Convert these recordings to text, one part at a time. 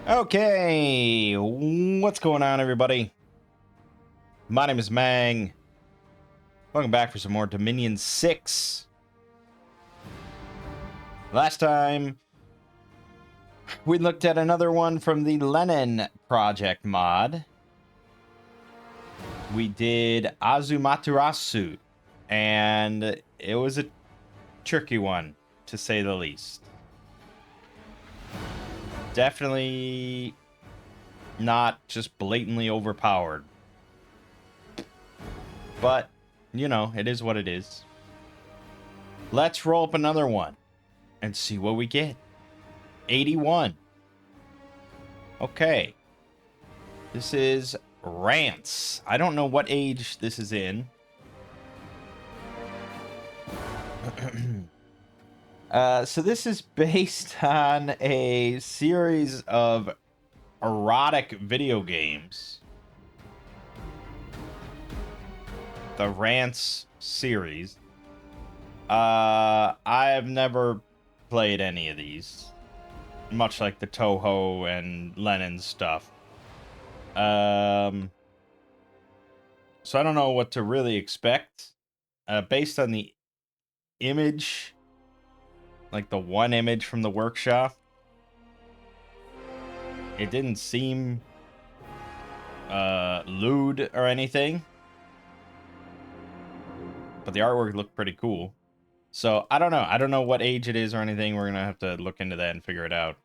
Okay, what's going on, everybody? My name is Mangg. Welcome back for some more Dominion 6. Last time, we looked at another one from the Lenin Project mod. We did Azumaterasu, and it was a tricky one, to say the least. Definitely not just blatantly overpowered. But, you know, it is what it is. Let's roll up another one and see what we get. 81. Okay. This is Rants. I don't know what age this is in. So this is based on a series of erotic video games. The Rants series. I have never played any of these. Much like the Toho and Lenin stuff. So I don't know what to really expect. Based on the image, like the one image from the workshop, it didn't seem lewd or anything. But the artwork looked pretty cool. So, I don't know. I don't know what age it is or anything. We're going to have to look into that and figure it out.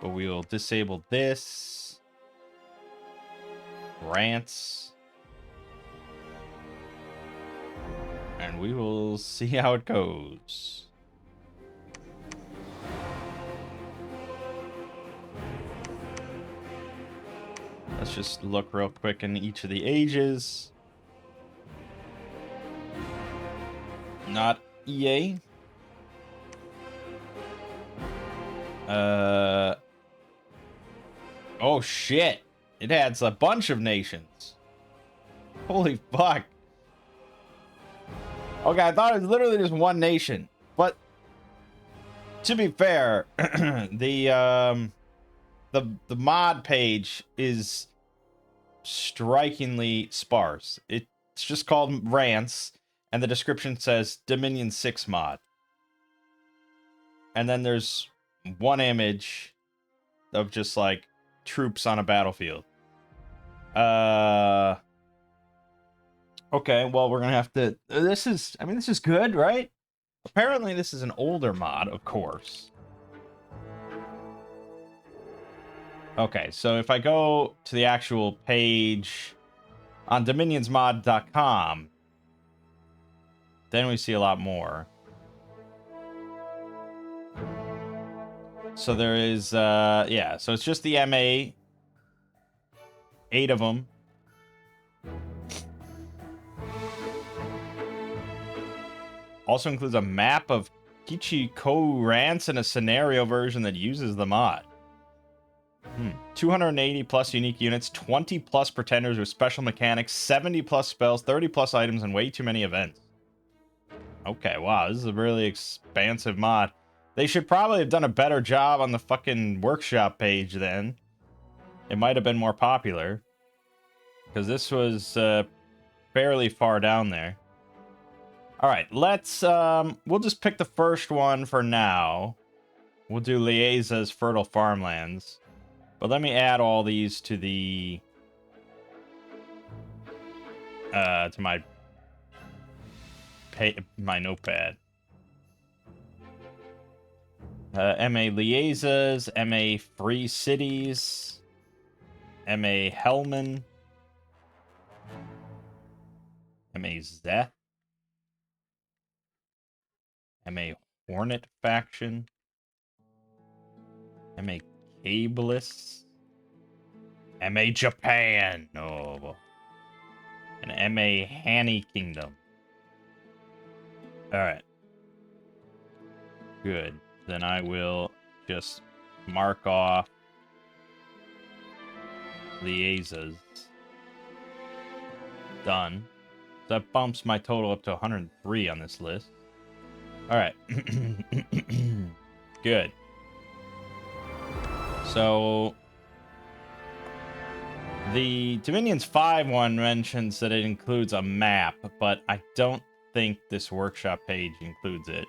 But we will disable this. Rants. And we will see how it goes. Let's just look real quick in each of the ages. Not EA. Oh shit. It adds a bunch of nations. Holy fuck. Okay, I thought it was literally just one nation. But to be fair, the mod page is strikingly sparse. It's just called Rants, and the description says Dominion 6 mod. And then there's one image of just like troops on a battlefield. Okay, well, we're gonna have to. This is good, right? Apparently, this is an older mod, of course. Okay, so if I go to the actual page on dominionsmod.com, then we see a lot more. So there is, yeah, so it's just the MA. 8 of them. Also includes a map of Kichiko Rants and a scenario version that uses the mod. 280 plus unique units, 20 plus pretenders with special mechanics, 70 plus spells, 30 plus items, and way too many events. Okay, wow, this is a really expansive mod. They should probably have done a better job on the fucking workshop page then. It might have been more popular. Because this was fairly far down there. Alright, let's, we'll just pick the first one for now. We'll do Leazas Fertile Farmlands. But let me add all these to the, to my notepad. MA Leazas, MA Free Cities, MA Hellman, MA Zeth, MA Hornet Faction, MA Cabalists, MA Japan, oh, and MA Hanny Kingdom. Alright. Good. Then I will just mark off Leazas. Done. That bumps my total up to 103 on this list. Alright. Good. So the Dominions 5 one mentions that it includes a map, but I don't think this workshop page includes it.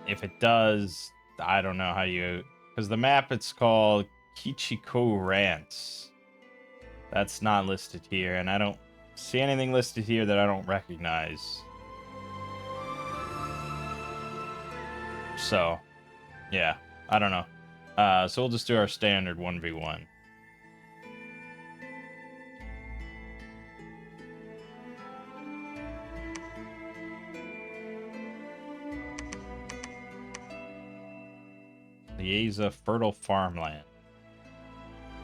If it does, I don't know how you... Because the map, it's called Kichiko Rants. That's not listed here, and I don't see anything listed here that I don't recognize. So, yeah, I don't know. So we'll just do our standard 1v1. Leazas fertile farmland.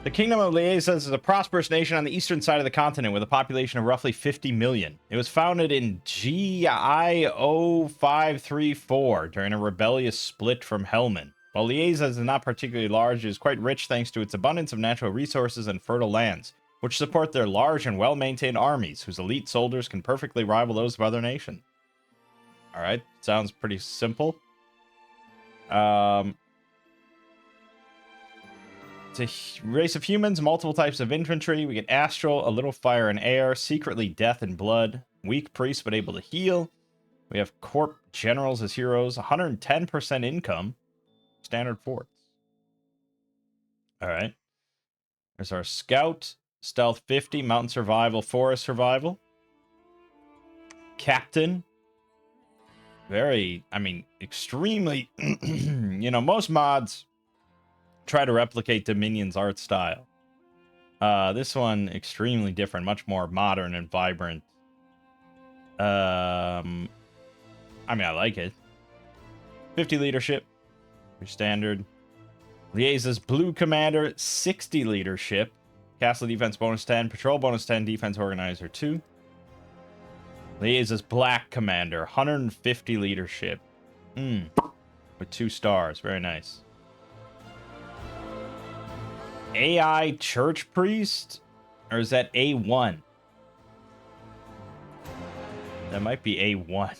The Kingdom of Leazas is a prosperous nation on the eastern side of the continent with a population of roughly 50 million. It was founded in GIO 534 during a rebellious split from Helman. While Leazas is not particularly large, it is quite rich thanks to its abundance of natural resources and fertile lands, which support their large and well-maintained armies, whose elite soldiers can perfectly rival those of other nations. Alright, sounds pretty simple. It's a race of humans, multiple types of infantry. We get astral, a little fire and air, secretly death and blood, weak priests but able to heal. We have corp generals as heroes, 110% income, standard forts. All right. There's our scout, stealth 50, mountain survival, forest survival. Captain. Very, I mean, extremely, most mods try to replicate Dominion's art style. This one, extremely different, much more modern and vibrant. I mean, I like it. 50 leadership, your standard. Leazas blue commander, 60 leadership. Castle defense bonus 10, patrol bonus 10, defense organizer 2. Leazas black commander, 150 leadership. With 2 stars, very nice. AI Church Priest? Or is that A1? That might be A1.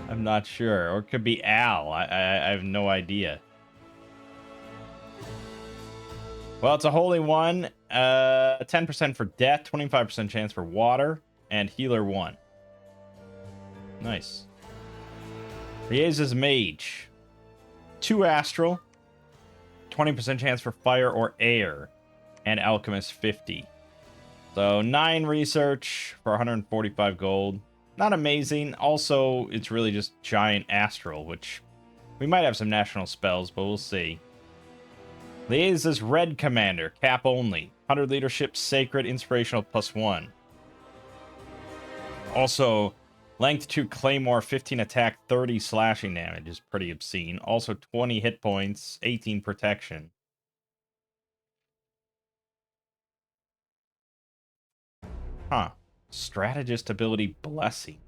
I'm not sure. Or it could be Al. I have no idea. Well, it's a holy one. 10% for death, 25% chance for water, and healer 1. Nice. Leazas mage. 2 astral. 20% chance for fire or air, and alchemist 50. So 9 research for 145 gold. Not amazing. Also, it's really just giant astral, which we might have some national spells, but we'll see. Leazas red commander, cap only. 100 leadership, sacred, inspirational +1. Also, length 2 claymore, 15 attack, 30 slashing damage is pretty obscene. Also 20 hit points, 18 protection. Huh. Strategist ability blessing.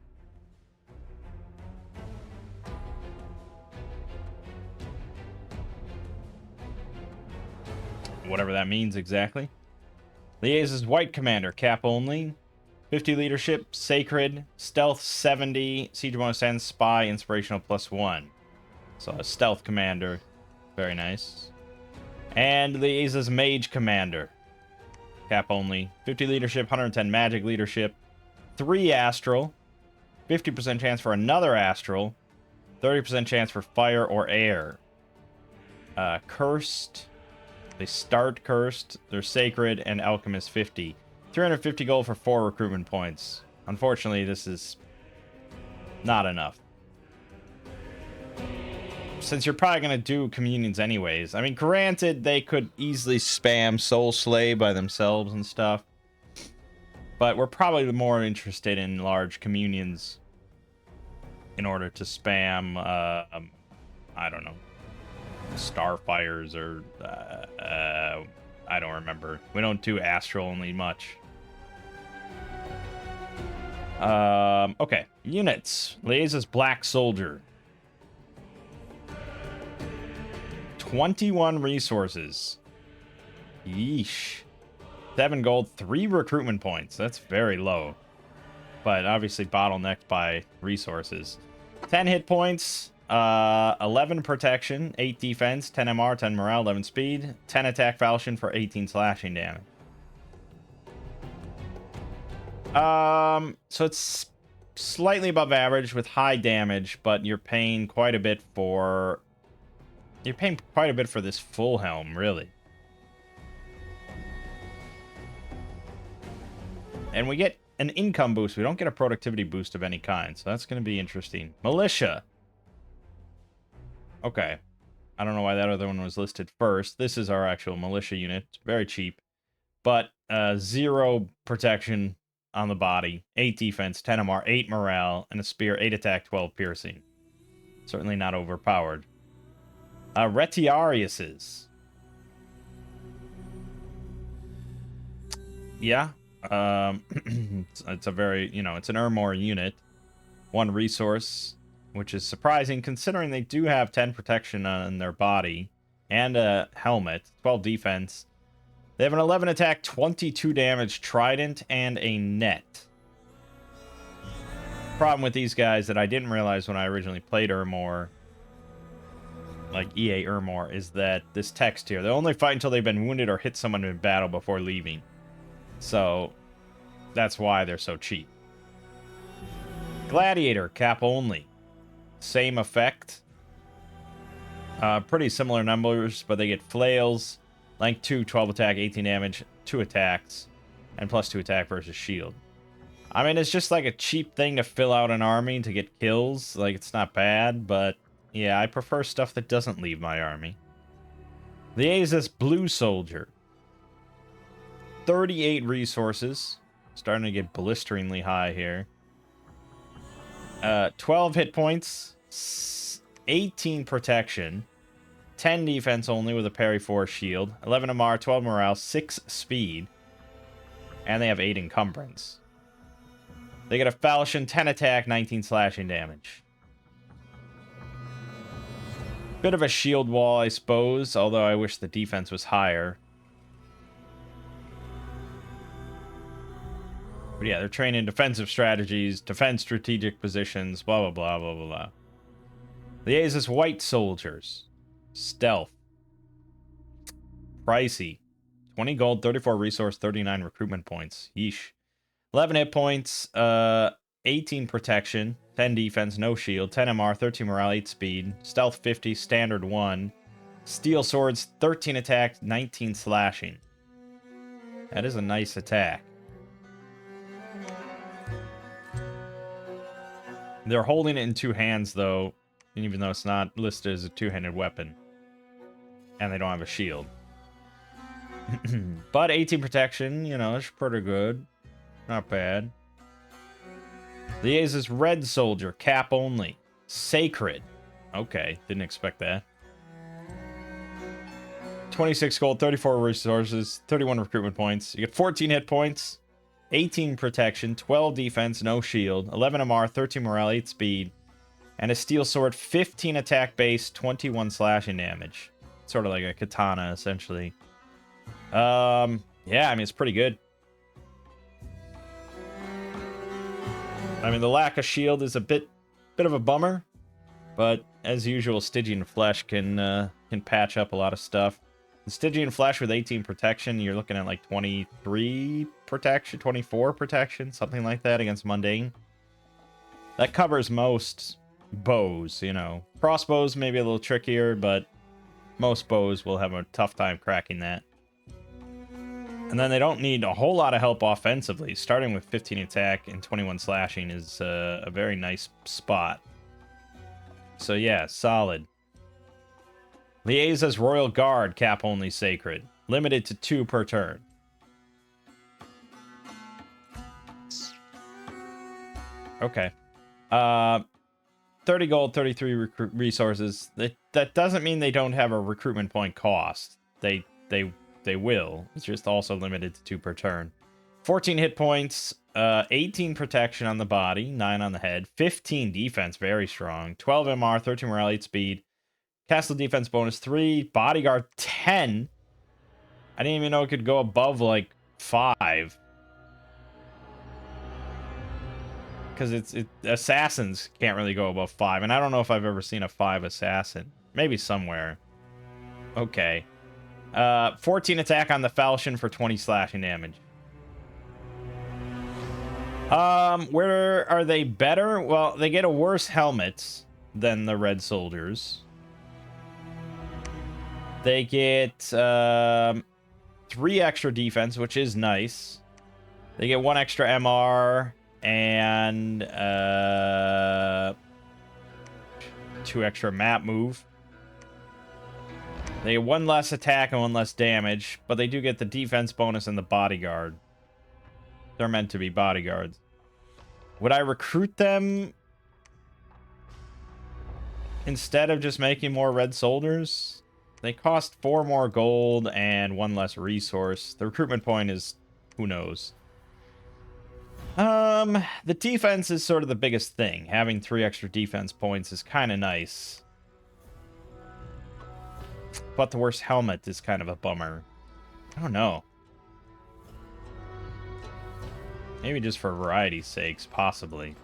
Whatever that means exactly. Leazas white commander, cap only. 50 leadership, sacred, stealth 70, siege bonus 10, spy, inspirational +1. So a stealth commander, very nice. And Leazas mage commander, cap only. 50 leadership, 110 magic leadership, 3 astral, 50% chance for another astral, 30% chance for fire or air. Cursed. They start cursed. They're sacred and alchemist 50. 350 gold for 4 recruitment points. Unfortunately, this is not enough. Since you're probably going to do communions anyways. I mean, granted, they could easily spam Soul Slay by themselves and stuff. But we're probably more interested in large communions in order to spam, I don't know, Starfires or, I don't remember. We don't do Astral only much. Okay. Units. Leazas Black Soldier. 21 resources. Yeesh. 7 gold, 3 recruitment points. That's very low. But obviously bottlenecked by resources. 10 hit points, 11 protection, 8 defense, 10 MR, 10 morale, 11 speed, 10 attack falchion for 18 slashing damage. So it's slightly above average with high damage, but you're paying quite a bit for... You're paying quite a bit for this full helm, really. And we get an income boost. We don't get a productivity boost of any kind, so that's going to be interesting. Militia. Okay. I don't know why that other one was listed first. This is our actual militia unit. It's very cheap. But 0 protection on the body, 8 defense, 10 MR, 8 morale, and a spear, 8 attack, 12 piercing. Certainly not overpowered. Retiariuses. Yeah. It's a very, it's an Ermor unit. 1 resource, which is surprising considering they do have 10 protection on their body and a helmet, 12 defense. They have an 11 attack, 22 damage trident, and a net. Problem with these guys that I didn't realize when I originally played Ermor, like EA Ermor, is that this text here, they'll only fight until they've been wounded or hit someone in battle before leaving. So that's why they're so cheap. Gladiator, cap only. Same effect. Pretty similar numbers, but they get flails. Length 2, 12 attack, 18 damage, 2 attacks, and plus 2 attack versus shield. I mean, it's just like a cheap thing to fill out an army to get kills. Like, it's not bad, but yeah, I prefer stuff that doesn't leave my army. Leazas Blue Soldier. 38 resources. Starting to get blisteringly high here. 12 hit points. 18 protection. 10 defense only with a parry 4 shield. 11 MR, 12 morale, 6 speed. And they have 8 encumbrance. They get a falchion, 10 attack, 19 slashing damage. Bit of a shield wall, I suppose, although I wish the defense was higher. But yeah, they're training defensive strategies, defend strategic positions, blah, blah, blah, blah, blah, blah. Leazas White Soldiers. Stealth. Pricey. 20 gold, 34 resource, 39 recruitment points. Yeesh. 11 hit points, 18 protection, 10 defense, no shield, 10 MR, 13 morale, 8 speed, stealth 50, standard 1, steel swords, 13 attack, 19 slashing. That is a nice attack. They're holding it in 2 hands, though, even though it's not listed as a 2-handed weapon. And they don't have a shield. But 18 protection, it's pretty good. Not bad. Leazas Red Soldier, cap only. Sacred. Okay, didn't expect that. 26 gold, 34 resources, 31 recruitment points. You get 14 hit points, 18 protection, 12 defense, no shield, 11 MR, 13 morale, 8 speed, and a steel sword, 15 attack base, 21 slashing damage. Sort of like a katana, essentially. Yeah, I mean, it's pretty good. I mean, the lack of shield is a bit of a bummer, but as usual, Stygian Flesh can patch up a lot of stuff. The Stygian Flesh with 18 protection, you're looking at like 23 protection, 24 protection, something like that against Mundane. That covers most bows, Crossbows may be a little trickier, but most bows will have a tough time cracking that. And then they don't need a whole lot of help offensively. Starting with 15 attack and 21 slashing is a very nice spot. So yeah, solid. Leazas Royal Guard, cap only sacred. Limited to 2 per turn. Okay. 30 gold, 33 resources. That doesn't mean they don't have a recruitment point cost. They will. It's just also limited to 2 per turn. 14 hit points, 18 protection on the body, 9 on the head, 15 defense, very strong, 12 MR, 13 morale, 8 speed, castle defense bonus 3, bodyguard 10. I didn't even know it could go above like 5. Because assassins can't really go above 5. And I don't know if I've ever seen a 5 assassin. Maybe somewhere. Okay. 14 attack on the falchion for 20 slashing damage. Where are they better? Well, they get a worse helmet than the red soldiers. They get 3 extra defense, which is nice. They get 1 extra MR and 2 extra map move. They get 1 less attack and 1 less damage, but they do get the defense bonus and the bodyguard. They're meant to be bodyguards. Would I recruit them instead of just making more red soldiers? They cost 4 more gold and 1 less resource. The recruitment point is who knows. The defense is sort of the biggest thing. Having 3 extra defense points is kind of nice. But the worst helmet is kind of a bummer. I don't know. Maybe just for variety's sakes, possibly.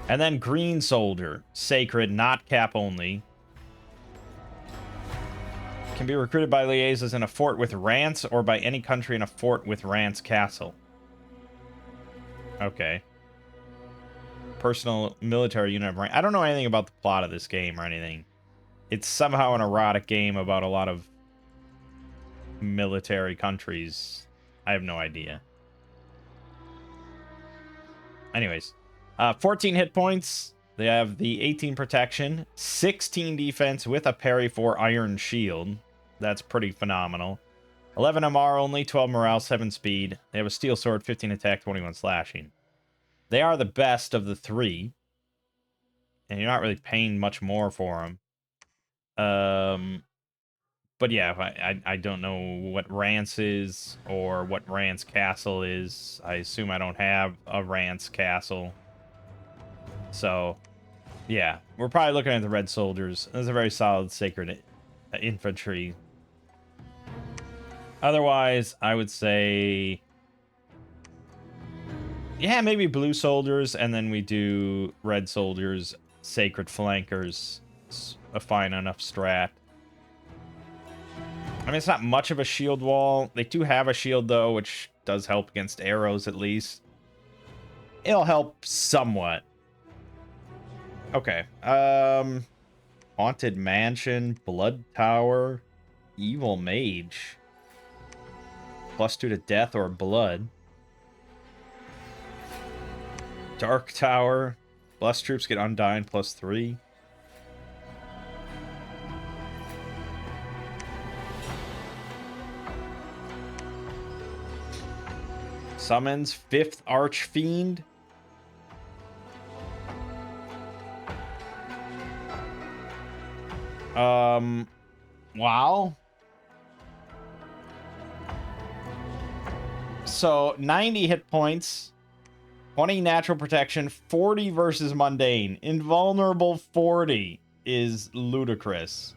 And then green soldier. Sacred, not cap only. Can be recruited by Leazas in a fort with Rance or by any country in a fort with Rance Castle. Okay. Personal military unit of rank. I don't know anything about the plot of this game or anything. It's somehow an erotic game about a lot of military countries. I have no idea. Anyways, 14 hit points. They have the 18 protection, 16 defense with a parry for Iron Shield. That's pretty phenomenal. 11 MR only, 12 morale, 7 speed. They have a steel sword, 15 attack, 21 slashing. They are the best of the 3. And you're not really paying much more for them. But yeah, I don't know what Rance is or what Rance Castle is. I assume I don't have a Rance Castle. So, yeah, we're probably looking at the red soldiers. There's a very solid sacred infantry. Otherwise, I would say, yeah, maybe blue soldiers, and then we do red soldiers, sacred flankers. It's a fine enough strat. I mean, it's not much of a shield wall. They do have a shield, though, which does help against arrows, at least. It'll help somewhat. Okay. Haunted Mansion, Blood Tower, Evil Mage. +2 to death or blood. Dark Tower. Blessed troops get undying +3. Summons 5th Archfiend. Wow. So 90 hit points, 20 natural protection, 40 versus mundane. Invulnerable 40 is ludicrous.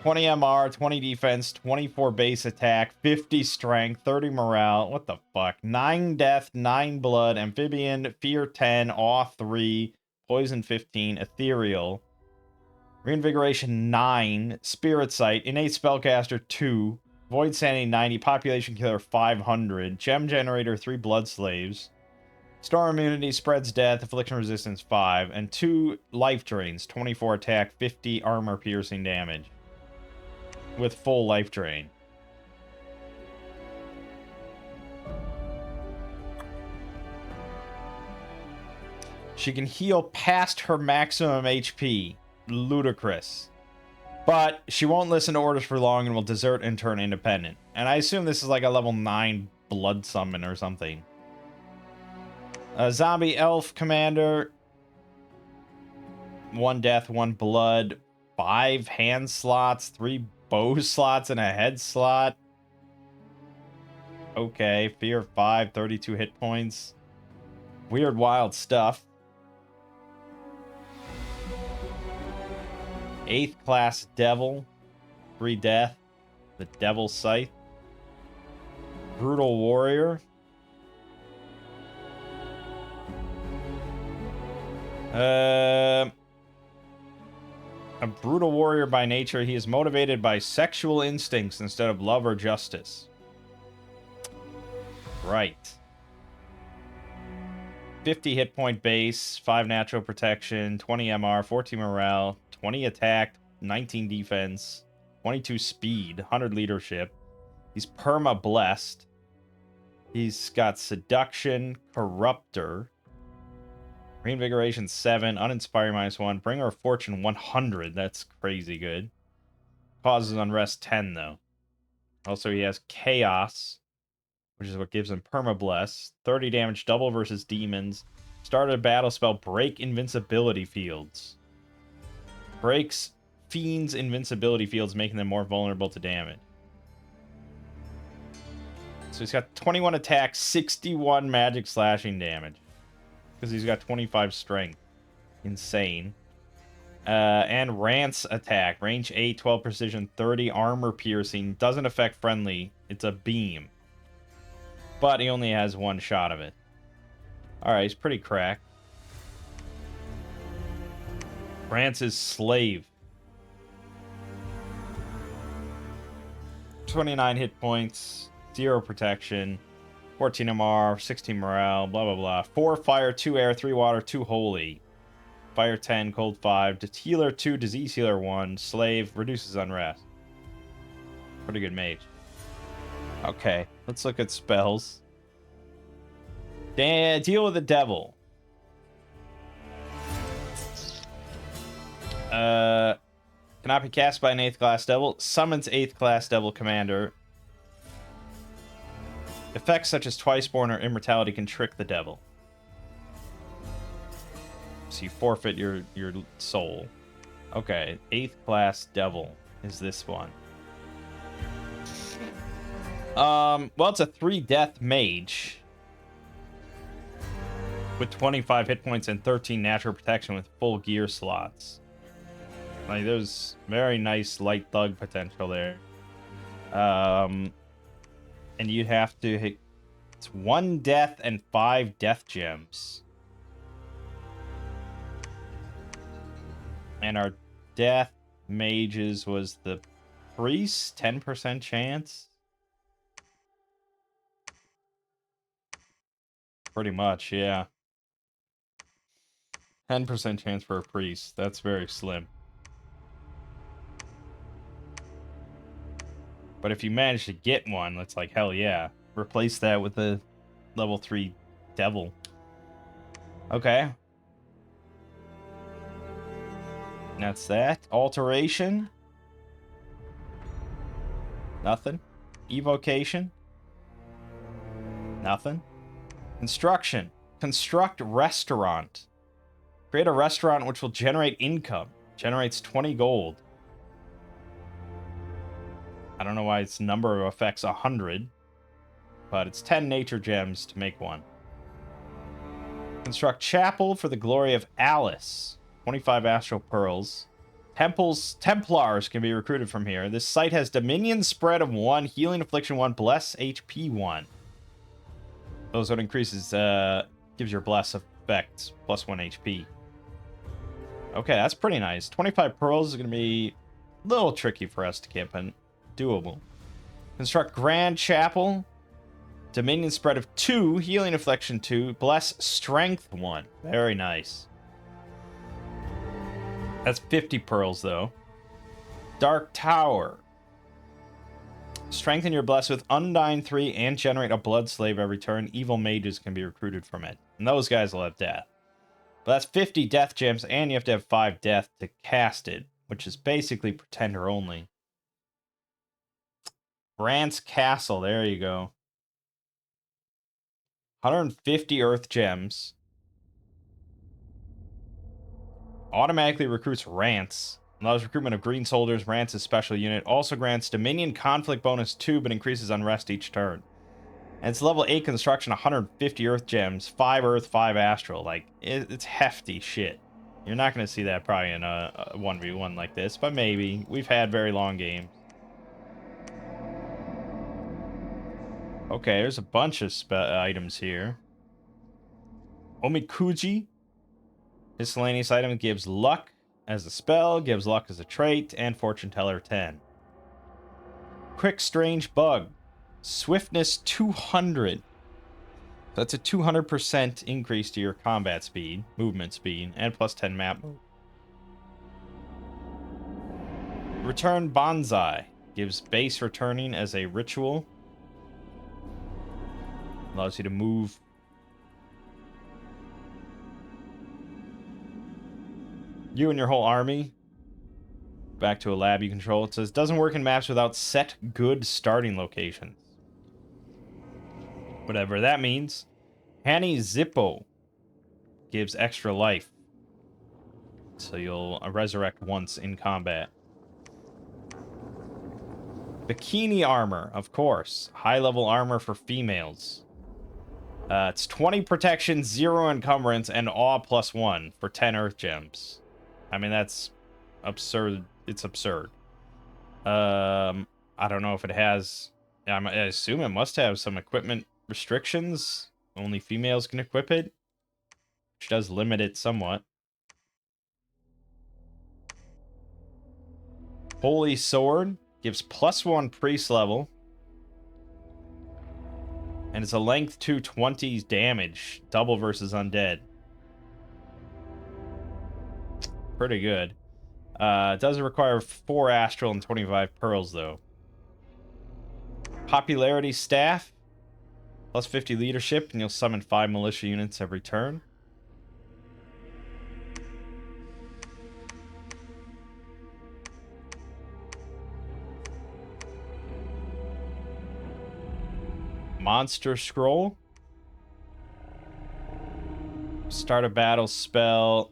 20 MR, 20 defense, 24 base attack, 50 strength, 30 morale. What the fuck? 9 death, 9 blood, amphibian, fear 10, awe 3, poison 15, ethereal, reinvigoration 9, spirit sight, innate spellcaster 2, void sanity 90, population killer 500, gem generator 3 blood slaves, storm immunity, spreads death, affliction resistance 5, and 2 life drains, 24 attack, 50 armor piercing damage. With full life drain. She can heal past her maximum HP. Ludicrous. But she won't listen to orders for long and will desert and turn independent. And I assume this is like a level 9 blood summon or something. A zombie elf commander. 1 death, 1 blood. 5 hand slots, 3 bow slots, and a head slot. Okay, fear 5, 32 hit points. Weird, wild stuff. 8th class devil, 3 death. The devil's scythe. Brutal warrior. A brutal warrior by nature, he is motivated by sexual instincts instead of love or justice. Right. 50 hit point base, 5 natural protection, 20 MR, 14 morale, 20 attack, 19 defense, 22 speed, 100 leadership. He's perma blessed. He's got seduction, corruptor, reinvigoration 7, uninspiring -1, bringer of fortune 100. That's crazy good. Causes unrest 10 though. Also he has chaos, which is what gives him perma bless, 30 damage double versus demons. Started a battle spell, break invincibility fields. Breaks fiends invincibility fields, making them more vulnerable to damage. So he's got 21 attack, 61 magic slashing damage. Because he's got 25 strength. Insane. And Rance attack. Range 8, 12 precision, 30 armor piercing. Doesn't affect friendly. It's a beam. But he only has one shot of it. Alright, he's pretty cracked. Rance's slave. 29 hit points. 0 protection, 14 MR, 16 morale, blah, blah, blah. 4 fire, 2 air, 3 water, 2 holy. Fire 10, cold 5, healer 2, disease healer 1, slave, reduces unrest. Pretty good mage. Okay, let's look at spells. Deal with the devil. Cannot be cast by an 8th class devil. Summons 8th class devil commander. Effects such as Twiceborn or Immortality can trick the devil. So you forfeit your soul. Okay, 8th class devil is this one. Well, it's a 3 death mage with 25 hit points and 13 natural protection with full gear slots. Like, there's very nice light thug potential there. And you have to hit. It's 1 death and 5 death gems. And our death mages was the priest, 10% chance. Pretty much, yeah. 10% chance for a priest. That's very slim. But if you manage to get one, that's like, hell yeah. Replace that with a level 3 devil. Okay. That's that. Alteration. Nothing. Evocation. Nothing. Construction. Construct restaurant. Create a restaurant which will generate income. Generates 20 gold. I don't know why its number of effects 100, but it's 10 nature gems to make one. Construct chapel for the glory of Alice. 25 astral pearls. Templars can be recruited from here. This site has dominion spread of 1, healing affliction 1, bless HP 1. Those what increases gives your bless effects plus 1 HP. Okay, that's pretty nice. 25 pearls is going to be a little tricky for us to get, but doable. Construct Grand Chapel. Dominion spread of 2, healing affliction 2, bless strength 1. Very nice. That's 50 pearls though. Dark Tower. Strengthen your bless with Undying 3 and generate a blood slave every turn. Evil mages can be recruited from it. And those guys will have death. But that's 50 death gems, and you have to have 5 death to cast it, which is basically pretender only. Rance Castle, there you go. 150 earth gems. Automatically recruits Rance. Allows recruitment of green soldiers. Rance's special unit. Also grants Dominion conflict bonus 2, but increases unrest each turn. And it's level 8 construction, 150 earth gems, 5 earth, 5 astral. Like, it's hefty shit. You're not going to see that probably in a 1v1 like this, but maybe. We've had very long games. Okay, there's a bunch of items here. Omikuji. Miscellaneous item gives luck as a spell, gives luck as a trait, and fortune teller 10. Quick strange bug. Swiftness 200. That's a 200% increase to your combat speed, movement speed, and plus 10 map move. Return Bonsai. Gives base returning as a ritual. Allows you to move. You and your whole army. Back to a lab you control. It says, doesn't work in maps without set good starting locations. Whatever that means. Hanny Zippo. Gives extra life. So you'll resurrect once in combat. Bikini armor, of course. High-level armor for females. It's 20 protection, 0 encumbrance, and awe +1 for 10 earth gems. I mean, that's absurd. It's absurd. I don't know if it has... I assume it must have some equipment restrictions. Only females can equip it. Which does limit it somewhat. Holy Sword gives +1 priest level. And it's a length 220 damage. Double versus undead. Pretty good. It does require 4 astral and 25 pearls, though. Popularity staff. +50 leadership, and you'll summon 5 militia units every turn. Monster Scroll. Start a battle spell.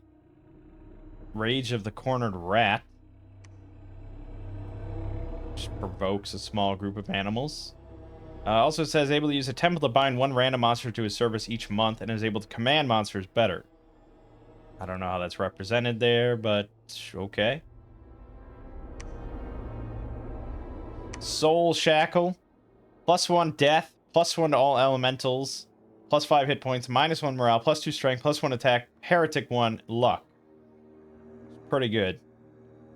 Rage of the Cornered Rat. Which provokes a small group of animals. Also says able to use a temple to bind 1 random monster to his service each month and is able to command monsters better. I don't know how that's represented there, but okay. Soul Shackle. +1 death. +1 to all elementals. +5 hit points. -1 morale. +2 strength. +1 attack. Heretic 1 luck. Pretty good.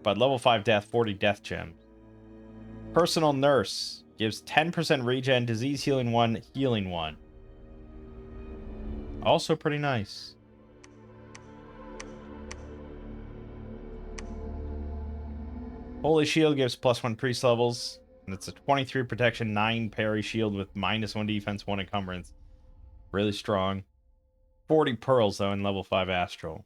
But level 5 death. 40 death gems. Personal Nurse. Gives 10% regen. Disease healing 1. Healing 1. Also pretty nice. Holy Shield gives +1 priest levels. And it's a 23 protection, 9 parry shield with -1 defense, 1 encumbrance. Really strong. 40 pearls, though, in level 5 astral.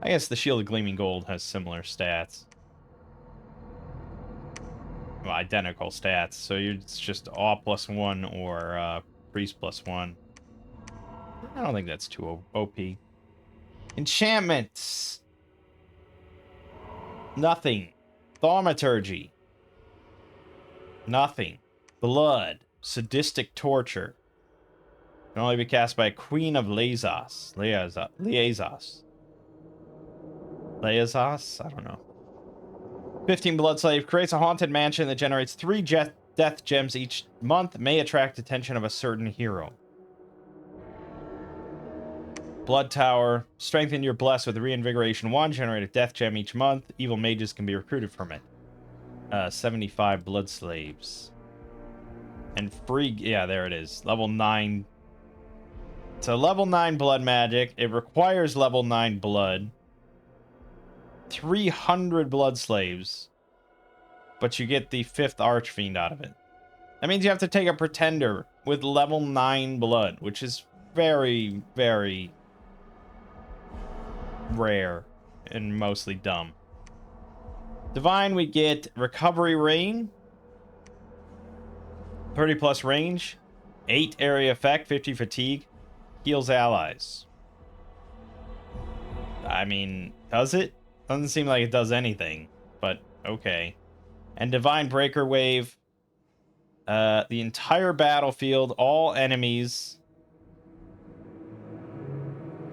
I guess the Shield of Gleaming Gold has similar stats. Well, identical stats. So it's just awe +1 or priest +1. I don't think that's too OP. Enchantments. Nothing. Thaumaturgy. Nothing. Blood. Sadistic torture. Can only be cast by a Queen of Leazas. Leazas. I don't know. 15 Blood Slave. Creates a haunted mansion that generates 3 death gems each month. May attract attention of a certain hero. Blood Tower. Strengthen your bless with Reinvigoration 1. Generate a death gem each month. Evil mages can be recruited from it. 75 Blood Slaves. And free... Yeah, there it is. Level 9. So level 9 blood magic. It requires level 9 blood. 300 Blood Slaves. But you get the 5th Archfiend out of it. That means you have to take a Pretender with level 9 blood, which is very, very rare and mostly dumb. Divine, we get Recovery Rain. 30 plus range. 8 area effect, 50 fatigue. Heals allies. I mean, does it? Doesn't seem like it does anything, but okay. And Divine Breaker Wave. The entire battlefield, all enemies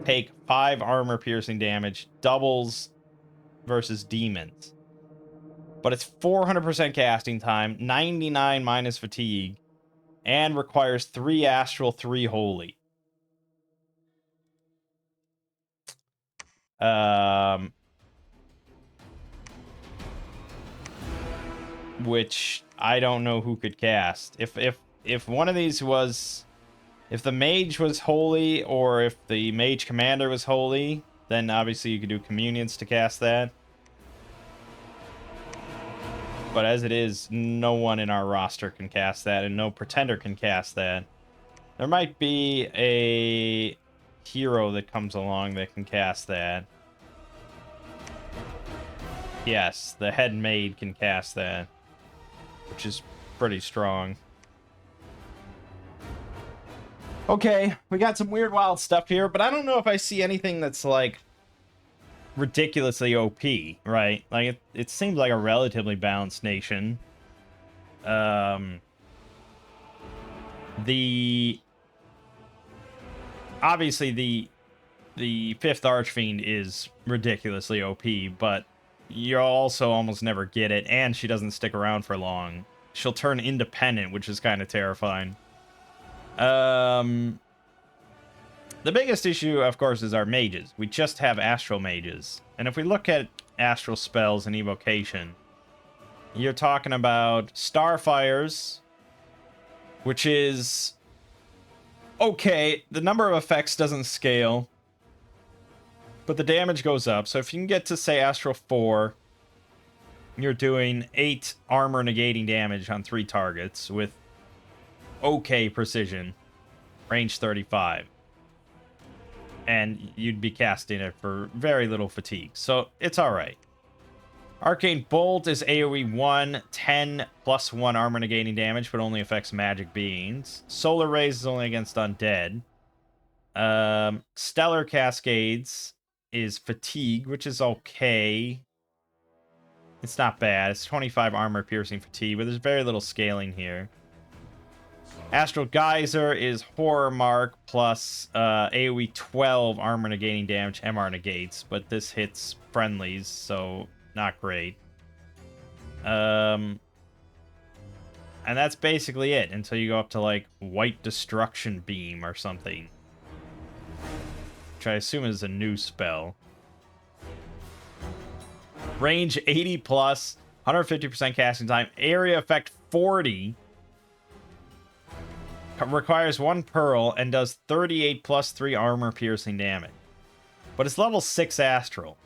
take 5 armor piercing damage. Doubles versus demons. but it's 400% casting time, 99 minus fatigue, and requires 3 astral, 3 holy. Which I don't know who could cast. If one of these was, if the mage was holy, or if the mage commander was holy, then obviously you could do communions to cast that. But as it is, no one in our roster can cast that, and no pretender can cast that. There might be a hero that comes along that can cast that. Yes, the head maid can cast that, which is pretty strong. Okay, we got some weird, wild stuff here, but I don't know if I see anything that's, like, ridiculously OP, right? Like, it seems like a relatively balanced nation. Obviously, the 5th Archfiend is ridiculously OP, but you'll also almost never get it, and she doesn't stick around for long. She'll turn independent, which is kind of terrifying. The biggest issue, of course, is our mages. We just have astral mages. And if we look at astral spells and evocation, you're talking about Starfires, which is okay. The number of effects doesn't scale, but the damage goes up. So if you can get to, say, Astral 4, you're doing 8 armor negating damage on 3 targets with okay precision, range 35. And you'd be casting it for very little fatigue. So it's alright. Arcane Bolt is AoE 1, 10 plus 1 armor negating damage, but only affects magic beings. Solar Rays is only against undead. Stellar Cascades is fatigue, which is okay. It's not bad. It's 25 armor piercing fatigue, but there's very little scaling here. Astral Geyser is Horror Mark plus AoE 12 armor negating damage, MR negates, but this hits friendlies, so not great. And that's basically it until you go up to, like, White Destruction Beam or something, which I assume is a new spell. Range 80 plus, 150% casting time, area effect 40. Requires 1 pearl and does 38 plus 3 armor piercing damage. But it's level 6 astral.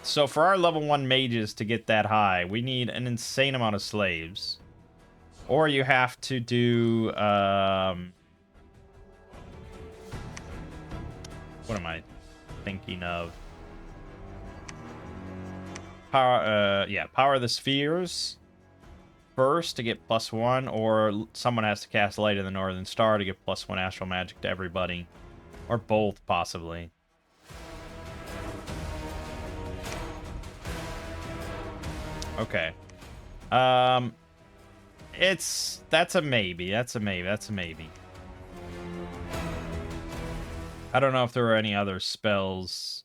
So for our level 1 mages to get that high, we need an insane amount of slaves. Or you have to do... what am I thinking of? Power the Spheres first to get +1, or someone has to cast Light of the Northern Star to get +1 astral magic to everybody. Or both, possibly. Okay. That's a maybe. That's a maybe. I don't know if there were any other spells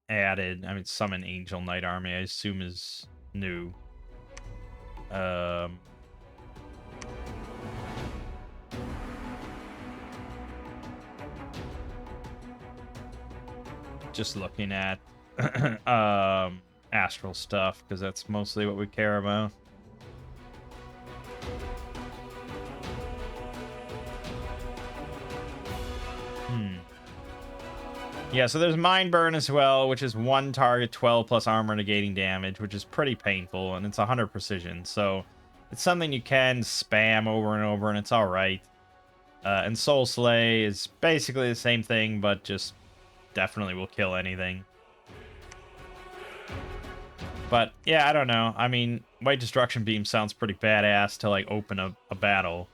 added. I mean, Summon Angel Knight Army, I assume, is new. Just looking at astral stuff, because that's mostly what we care about. Yeah, so there's Mind Burn as well, which is 1 target, 12 plus armor negating damage, which is pretty painful, and it's 100 precision, so it's something you can spam over and over, and it's alright. And Soul Slay is basically the same thing, but just definitely will kill anything. But, yeah, I don't know. I mean, White Destruction Beam sounds pretty badass to, like, open a battle.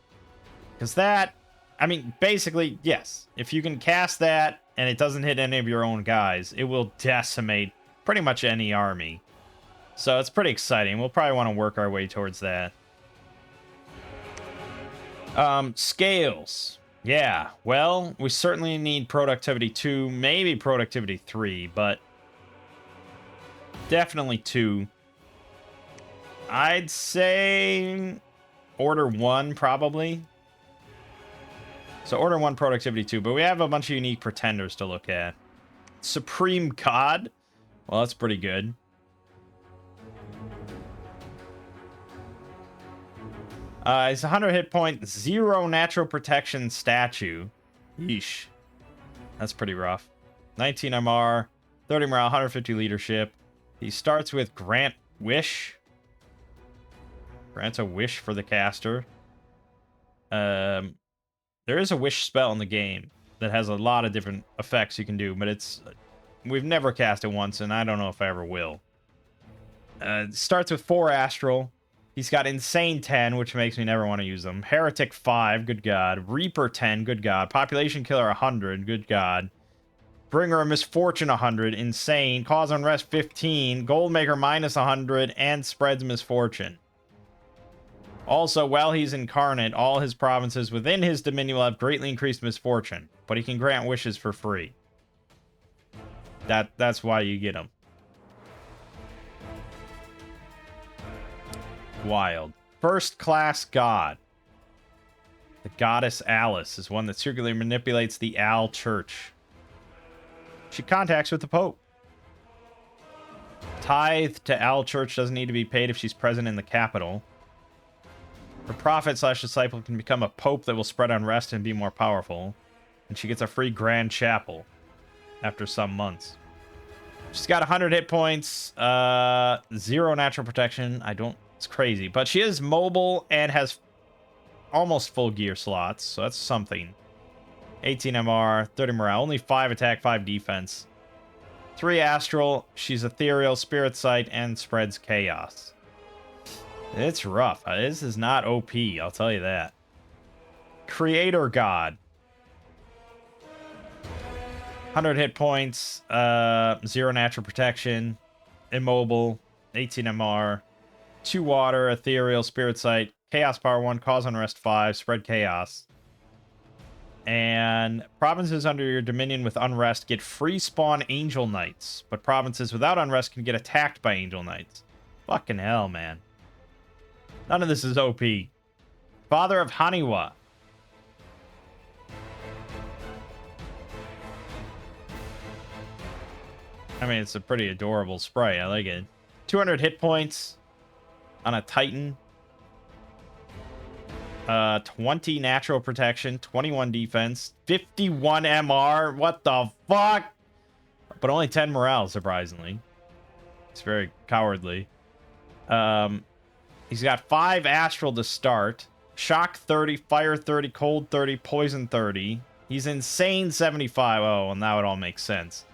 Because that, I mean, basically, yes. If you can cast that, and it doesn't hit any of your own guys, it will decimate pretty much any army. So it's pretty exciting. We'll probably want to work our way towards that. Scales. Yeah, well, we certainly need Productivity 2, maybe Productivity 3, but Definitely 2. I'd say order 1, probably. So order 1, productivity 2. But we have a bunch of unique pretenders to look at. Supreme God. Well, that's pretty good. It's 100 hit point, 0 natural protection statue. Yeesh. That's pretty rough. 19 MR, 30 morale, 150 leadership. He starts with Grant Wish. Grants a wish for the caster. There is a wish spell in the game that has a lot of different effects you can do, but we've never cast it once, and I don't know if I ever will. It starts with 4 astral. He's got Insane 10, which makes me never want to use them. Heretic 5, good god. Reaper 10, good god. Population Killer 100, good god. Bringer of Misfortune 100, Insane. Cause Unrest 15. Goldmaker minus 100, and Spreads Misfortune. Also, while he's incarnate, all his provinces within his dominion will have greatly increased misfortune, but he can grant wishes for free. That's why you get him. Wild. First class god. The goddess Alice is one that secretly manipulates the Al Church. She contacts with the Pope. Tithe to Al Church doesn't need to be paid if she's present in the capital. Her prophet/disciple can become a pope that will spread unrest and be more powerful. And she gets a free grand chapel after some months. She's got 100 hit points, 0 natural protection. It's crazy. But she is mobile and has almost full gear slots, so that's something. 18 MR, 30 morale, only 5 attack, 5 defense. 3 astral, she's ethereal, spirit sight, and spreads chaos. It's rough. This is not OP, I'll tell you that. Creator God. 100 hit points, 0 natural protection, immobile, 18 MR, 2 water, ethereal, spirit sight, chaos power 1, cause unrest 5, spread chaos. And provinces under your dominion with unrest get free spawn angel knights, but provinces without unrest can get attacked by angel knights. Fucking hell, man. None of this is OP. Father of Haniwa. I mean, it's a pretty adorable sprite. I like it. 200 hit points on a Titan. 20 natural protection, 21 defense, 51 MR. What the fuck? But only 10 morale, surprisingly. It's very cowardly. He's got 5 astral to start. Shock 30, fire 30, cold 30, poison 30. He's insane 75. Oh, well, now it all makes sense.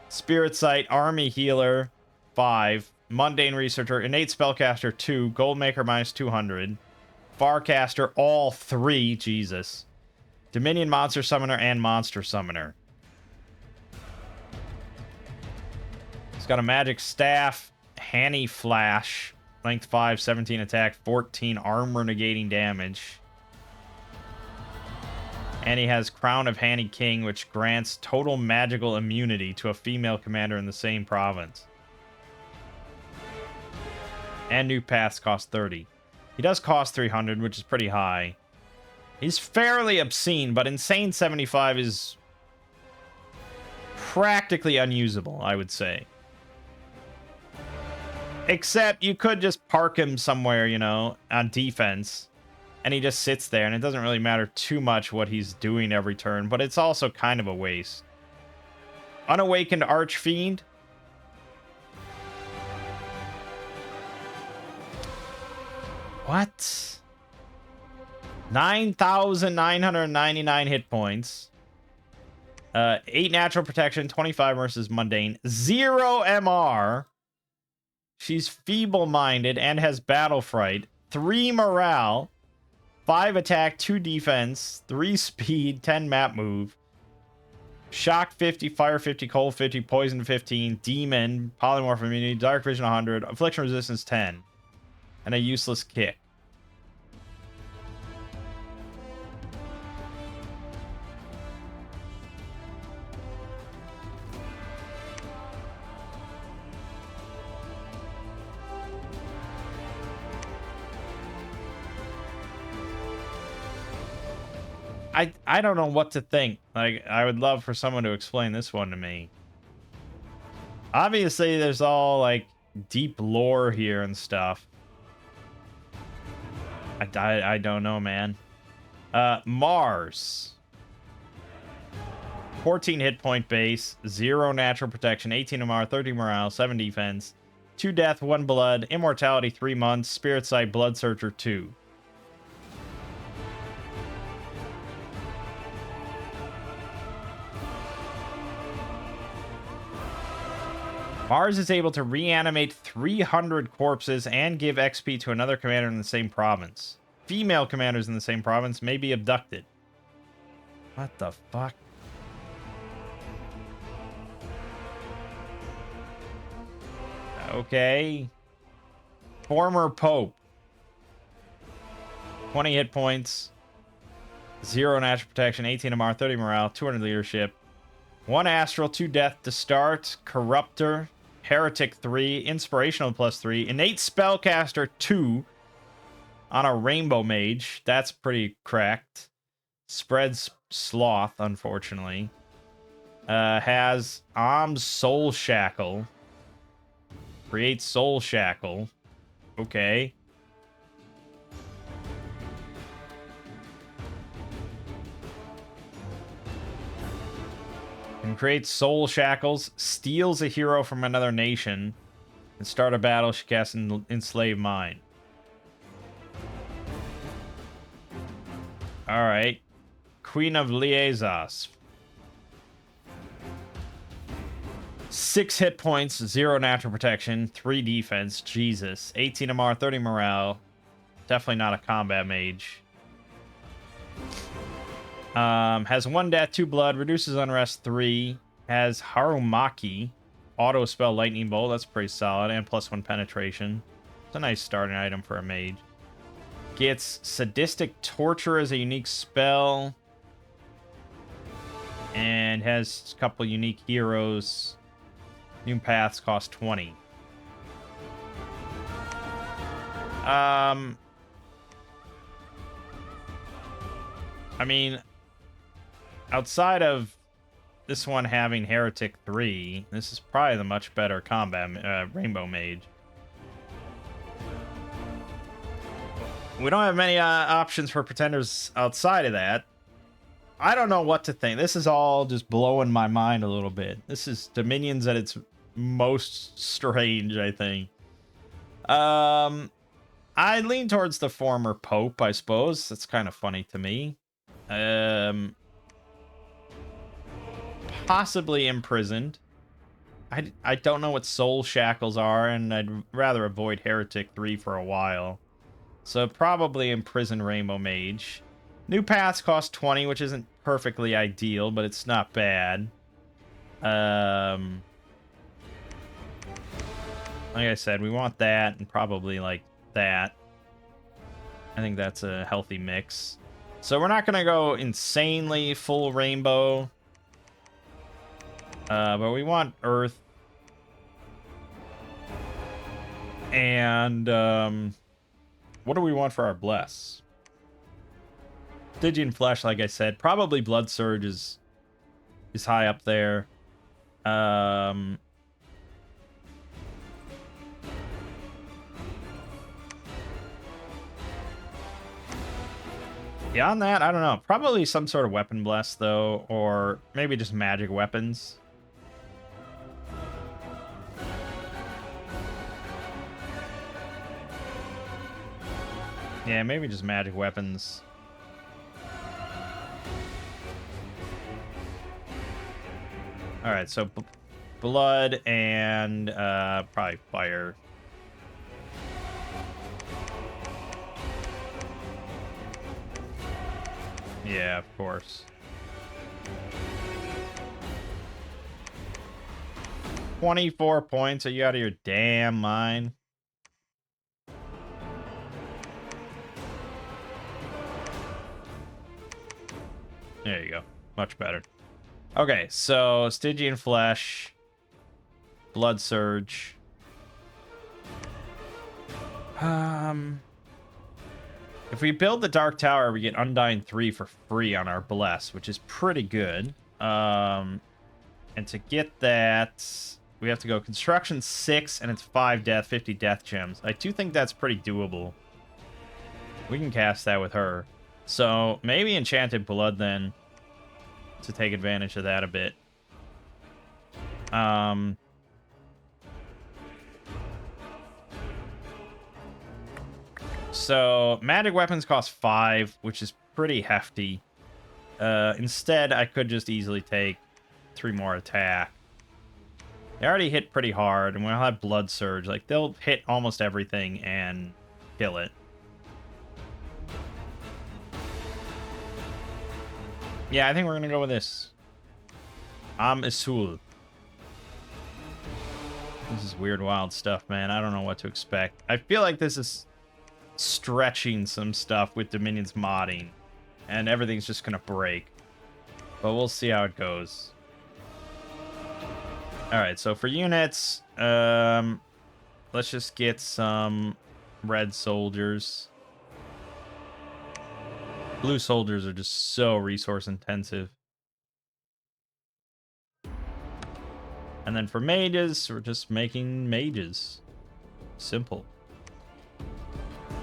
Spirit sight, army healer 5, mundane researcher, innate spellcaster 2, goldmaker minus 200. Farcaster, all 3. Jesus. Dominion monster summoner and monster summoner. He's got a magic staff, Hanny Flash, length 5, 17 attack, 14 armor negating damage. And he has Crown of Hanny King, which grants total magical immunity to a female commander in the same province. And new paths cost 30. He does cost 300, which is pretty high. He's fairly obscene, but Insane 75 is practically unusable, I would say. Except you could just park him somewhere, you know, on defense. And he just sits there, and it doesn't really matter too much what he's doing every turn, but it's also kind of a waste. Unawakened Archfiend. What? 9,999 hit points. 8 natural protection, 25 versus mundane, 0 MR. She's feeble-minded and has battle fright, 3 morale, 5 attack, 2 defense, 3 speed, 10 map move. Shock 50, fire 50, cold 50, poison 15, demon, polymorph immunity, dark vision 100, affliction resistance 10. And a useless kick. I don't know what to think. Like, I would love for someone to explain this one to me. Obviously, there's all, like, deep lore here and stuff. I don't know, man. Mars. 14 hit point base, 0 natural protection, 18 MR, 30 morale, 7 defense, 2 death, 1 blood, immortality 3 months, spirit sight, blood searcher 2. Mars is able to reanimate 300 corpses and give XP to another commander in the same province. Female commanders in the same province may be abducted. What the fuck? Okay. Former Pope. 20 hit points. 0 natural protection, 18 MR, 30 morale, 200 leadership. 1 astral, 2 death to start. Corruptor. Heretic 3. Inspirational +3. Innate spellcaster 2. On a rainbow mage. That's pretty cracked. Spreads sloth, unfortunately. Has Soul Shackle. Creates Soul Shackle. Okay. And creates Soul Shackles. Steals a hero from another nation. And start a battle, she casts Enslave Mind. Alright. Queen of Leazas. 6 hit points, 0 natural protection, 3 defense. Jesus. 18 MR, 30 morale. Definitely not a combat mage. Has 1 death, 2 blood, reduces unrest 3. Has Harumaki. Auto spell lightning bolt. That's pretty solid. And +1 penetration. It's a nice starting item for a mage. Gets sadistic torture as a unique spell. And has a couple unique heroes. New paths cost 20. I mean, outside of this one having Heretic 3, this is probably the much better combat Rainbow Mage. We don't have many options for pretenders outside of that. I don't know what to think. This is all just blowing my mind a little bit. This is Dominions at its most strange, I think. I lean towards the former Pope, I suppose. That's kind of funny to me. Possibly imprisoned. I don't know what Soul Shackles are, and I'd rather avoid Heretic 3 for a while. So probably imprisoned Rainbow Mage. New paths cost 20, which isn't perfectly ideal, but it's not bad. Like I said, we want that and probably like that. I think that's a healthy mix. So we're not going to go insanely full rainbow. But we want Earth. And what do we want for our Bless? Stygian Flesh, like I said. Probably Blood Surge is high up there. Beyond that, I don't know. Probably some sort of Weapon Bless, though. Or maybe just magic weapons. Yeah, maybe just magic weapons. Alright, so blood and probably fire. Yeah, of course. 24 points. Are you out of your damn mind? There you go. Much better. Okay, so Stygian Flesh, Blood Surge. If we build the Dark Tower, we get Undying 3 for free on our Bless, which is pretty good. And to get that, we have to go Construction 6, and it's 5 death, 50 death gems. I do think that's pretty doable. We can cast that with her. So, maybe Enchanted Blood, then, to take advantage of that a bit. So, magic weapons cost 5, which is pretty hefty. Instead, I could just easily take 3 more attack. They already hit pretty hard, and we'll have Blood Surge. Like, they'll hit almost everything and kill it. Yeah, I think we're gonna go with this. Isul. This is weird, wild stuff, man. I don't know what to expect. I feel like this is stretching some stuff with Dominion's modding, and everything's just gonna break. But we'll see how it goes. Alright, so for units, let's just get some red soldiers. Blue soldiers are just so resource intensive. And then for mages, we're just making mages. Simple.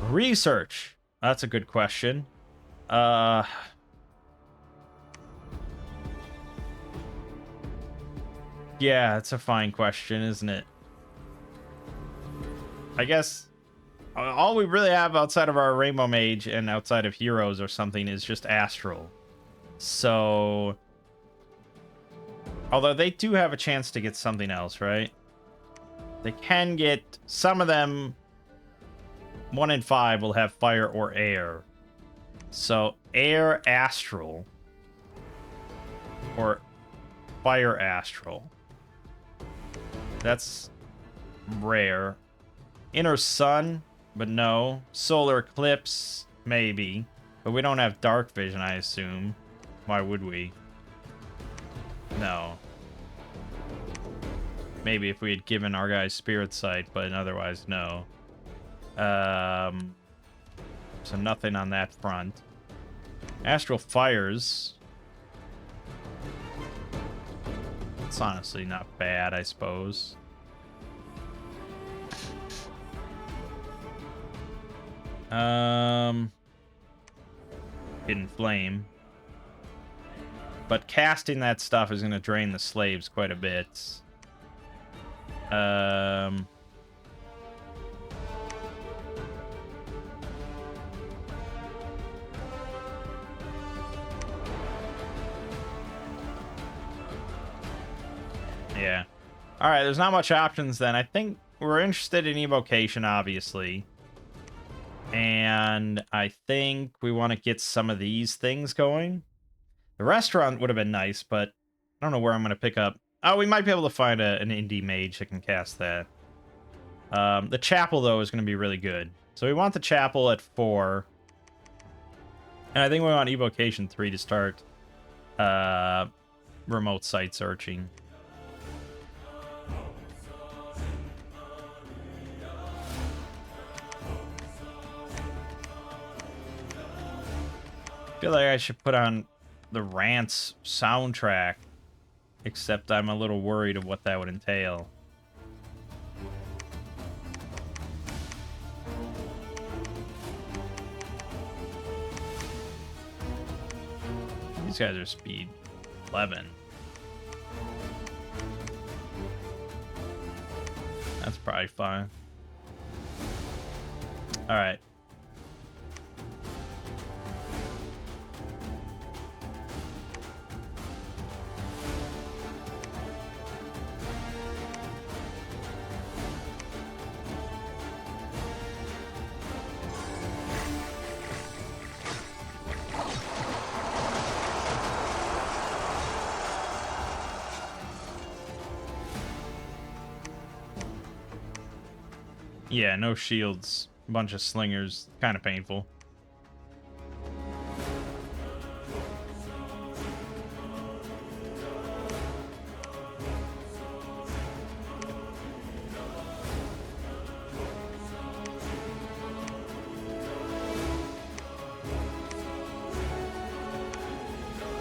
Research. That's a good question. Yeah, it's a fine question, isn't it? I guess all we really have outside of our Rainbow Mage and outside of Heroes or something is just Astral. So, although they do have a chance to get something else, right? They can get, some of them, 1 in 5 will have Fire or Air. So, Air Astral. Or Fire Astral. That's rare. Inner Sun, but no. Solar Eclipse, maybe. But we don't have Dark Vision, I assume. Why would we? No. Maybe if we had given our guys Spirit Sight, but otherwise, no. So nothing on that front. Astral Fires. It's honestly not bad, I suppose. Hidden Flame. But casting that stuff is going to drain the slaves quite a bit. Yeah. Alright, there's not much options then. I think we're interested in Evocation, obviously. And I think we want to get some of these things going. The restaurant would have been nice, but I don't know where I'm going to pick up. Oh, we might be able to find an indie mage that can cast that. The chapel, though, is going to be really good. So we want the chapel at 4. And I think we want Evocation 3 to start remote site searching. I feel like I should put on the Rants soundtrack, except I'm a little worried of what that would entail. These guys are speed 11. That's probably fine. All right. Yeah, no shields. A bunch of slingers. Kind of painful.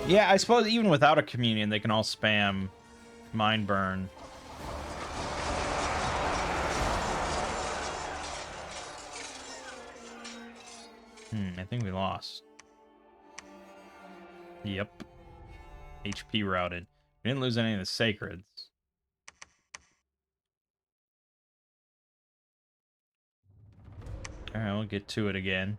Yeah, I suppose even without a communion, they can all spam Mind Burn. I think we lost. Yep. HP routed. We didn't lose any of the sacreds. Alright, we'll get to it again.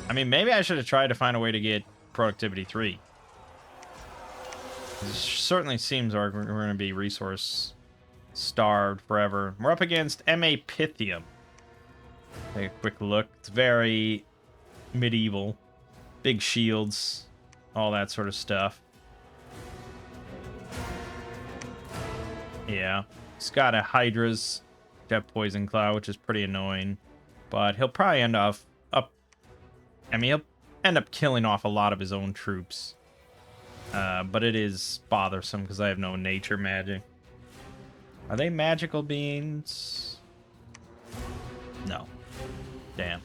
I mean, maybe I should have tried to find a way to get productivity 3. It certainly seems like we're going to be resource starved forever. We're up against M.A. Pythium. Take a quick look. It's very medieval. Big shields. All that sort of stuff. Yeah. He's got a Hydra's Jet Poison Cloud, which is pretty annoying. But he'll probably end up... I mean, he'll end up killing off a lot of his own troops. But it is bothersome because I have no nature magic. Are they magical beings? No. Damn.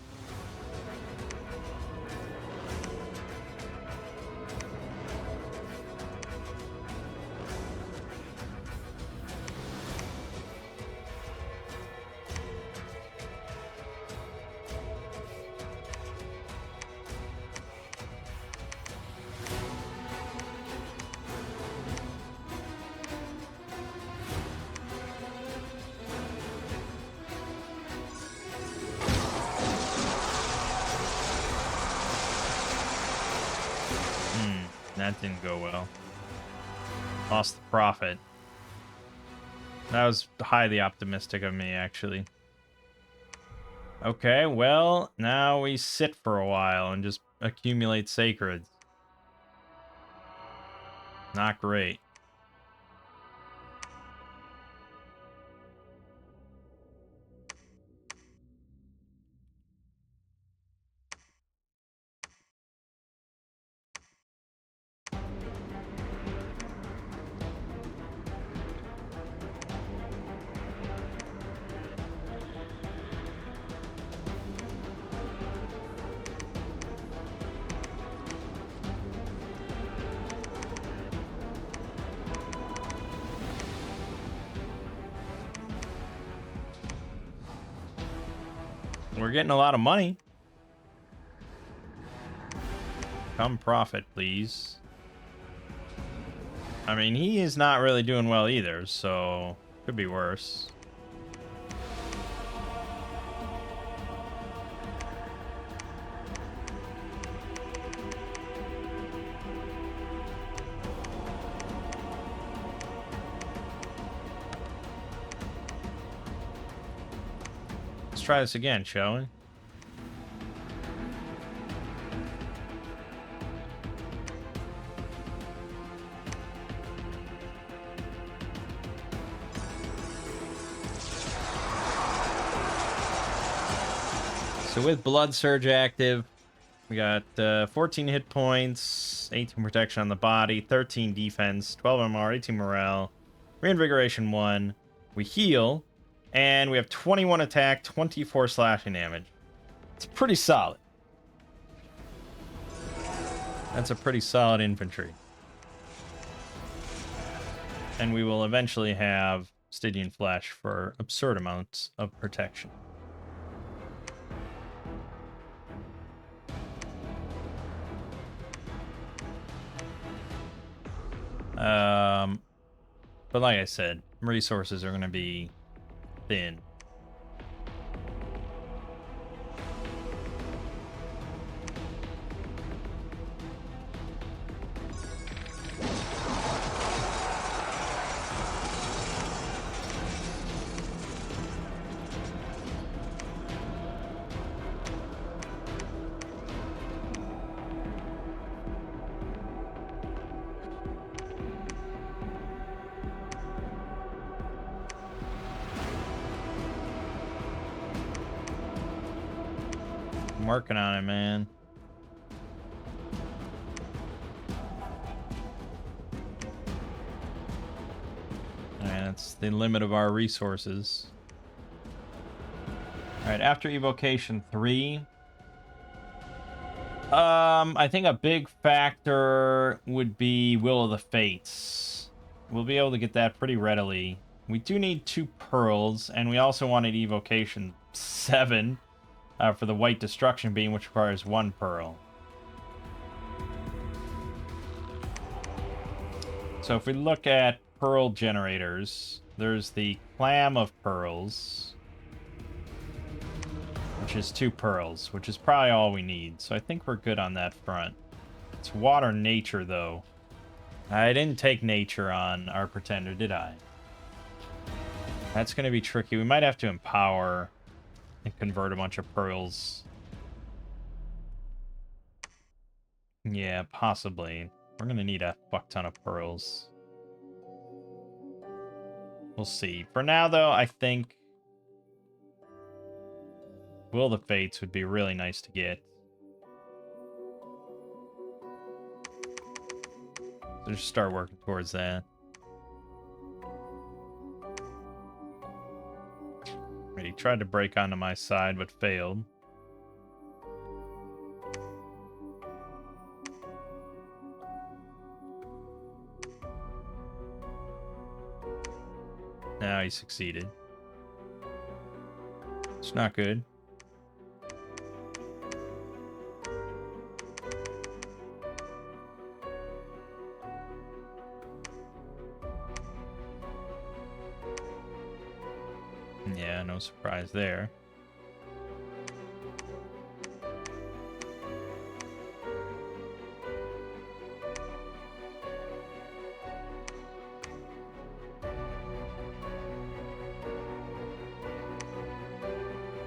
That didn't go well. Lost the profit. That was highly optimistic of me, actually. Okay, well, now we sit for a while and just accumulate sacreds. Not great. We're getting a lot of money. Come profit, please. I mean, he is not really doing well either, so could be worse. Let's try this again, shall we? So with Blood Surge active, we got 14 hit points, 18 protection on the body, 13 defense, 12 MR, 18 morale, reinvigoration 1. We heal, and we have 21 attack, 24 slashing damage. It's pretty solid. That's a pretty solid infantry. And we will eventually have Stygian Flesh for absurd amounts of protection. But like I said, resources are going to be thin. I'm working on it, man. That's the limit of our resources. Alright, after Evocation 3... I think a big factor would be Will of the Fates. We'll be able to get that pretty readily. We do need 2 pearls, and we also wanted Evocation 7 for the White Destruction Beam, which requires 1 pearl. So if we look at pearl generators, there's the Clam of Pearls, which is 2 pearls, which is probably all we need. So I think we're good on that front. It's water nature, though. I didn't take nature on our pretender, did I? That's going to be tricky. We might have to empower and convert a bunch of pearls. Yeah, possibly. We're going to need a fuck ton of pearls. We'll see. For now, though, I think Will of the Fates would be really nice to get. So just start working towards that. Right, he tried to break onto my side, but failed. Now he succeeded. It's not good. Yeah, no surprise there.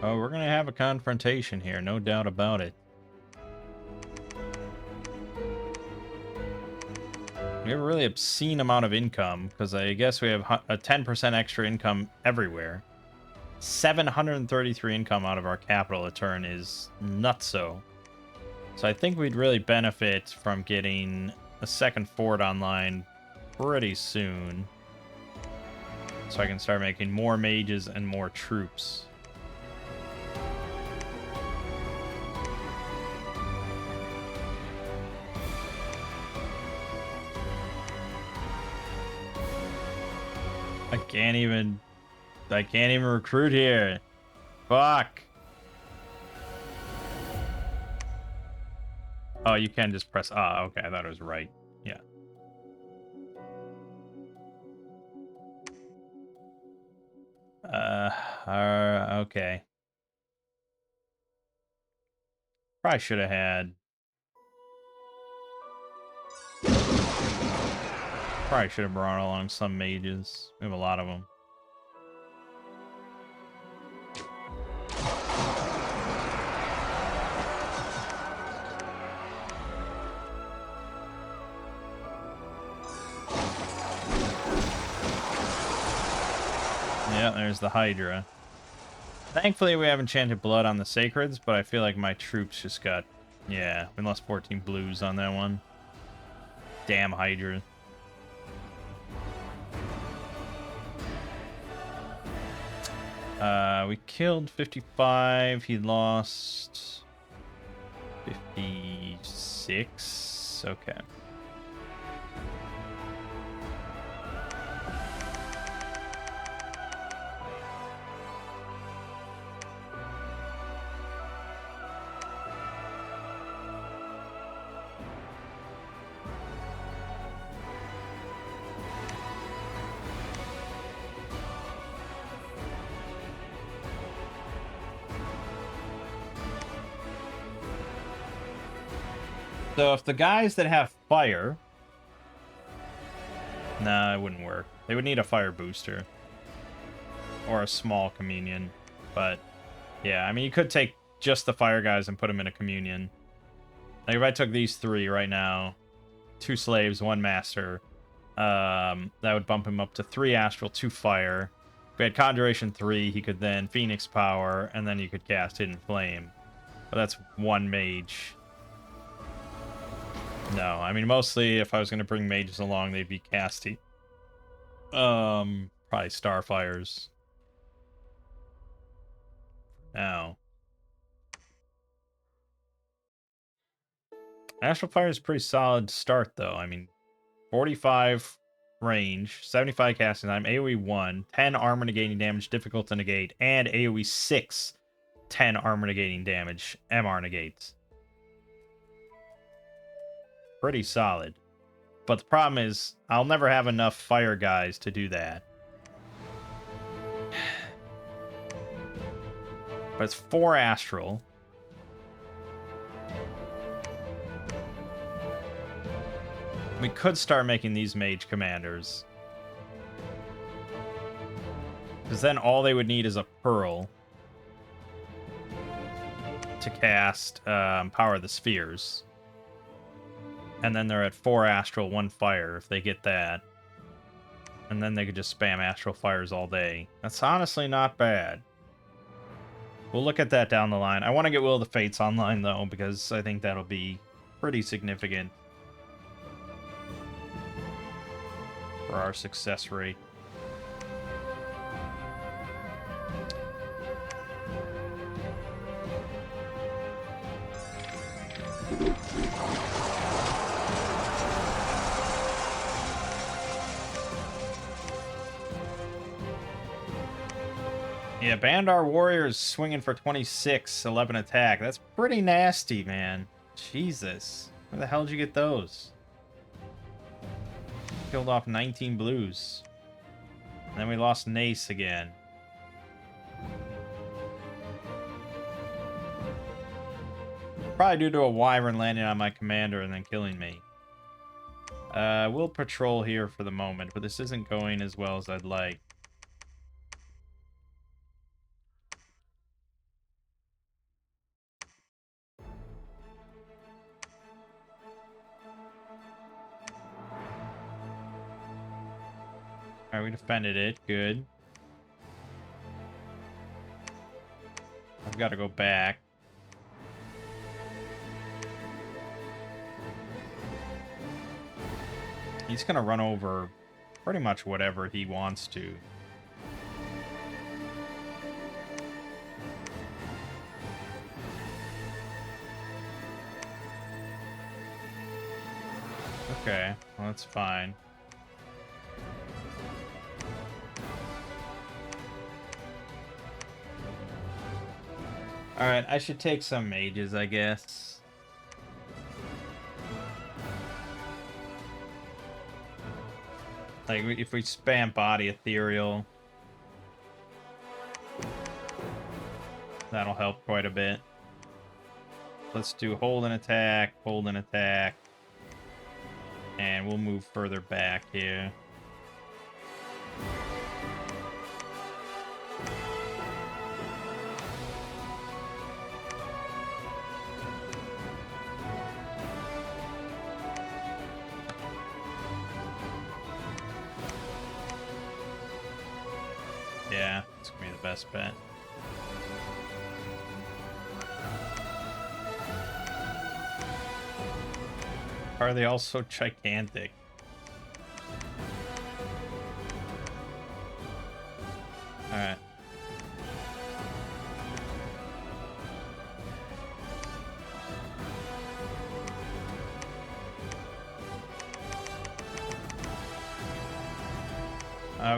Oh, we're gonna have a confrontation here, no doubt about it. We have a really obscene amount of income, because I guess we have a 10% extra income everywhere. 733 income out of our capital a turn is nutso. So I think we'd really benefit from getting a second fort online pretty soon. So I can start making more mages and more troops. I can't even recruit here. Fuck. Oh, you can just press okay, I thought it was right. Yeah. Okay. Probably should have had. Probably should have brought along some mages. We have a lot of them. Yeah, there's the Hydra. Thankfully, we have enchanted blood on the Sacreds, but I feel like my troops just got... Yeah, we lost 14 blues on that one. Damn Hydra. We killed 55. He lost 56. Okay. So if the guys that have fire... Nah, it wouldn't work. They would need a fire booster. Or a small communion. But, yeah, I mean, you could take just the fire guys and put them in a communion. Like, if I took these 3 right now, 2 slaves, 1 master, that would bump him up to 3 astral, 2 fire. If we had Conjuration 3, he could then Phoenix Power, and then you could cast Hidden Flame. But that's 1 mage. No, I mean, mostly if I was going to bring mages along, they'd be casty. Probably Probably Starfires. Now. Astral Fire is pretty solid start, though. I mean, 45 range, 75 casting time, AoE 1, 10 armor negating damage, difficult to negate, and AoE 6, 10 armor negating damage, MR negates. Pretty solid. But the problem is, I'll never have enough fire guys to do that. But it's 4 astral. We could start making these mage commanders. Because then all they would need is a pearl to cast Power of the Spheres. And then they're at 4 astral, 1 fire if they get that. And then they could just spam astral fires all day. That's honestly not bad. We'll look at that down the line. I want to get Will of the Fates online, though, because I think that'll be pretty significant for our success rate. Yeah, Bandar Warriors swinging for 26, 11 attack. That's pretty nasty, man. Jesus. Where the hell did you get those? Killed off 19 blues. And then we lost Nace again. Probably due to a wyvern landing on my commander and then killing me. We'll patrol here for the moment, but this isn't going as well as I'd like. Alright, we defended it. Good. I've got to go back. He's going to run over pretty much whatever he wants to. Okay, well, that's fine. Alright, I should take some mages, I guess. Like, if we spam body ethereal, that'll help quite a bit. Let's do hold and attack, and we'll move further back here. Yeah, it's gonna be the best bet. Are they all so gigantic? Alright.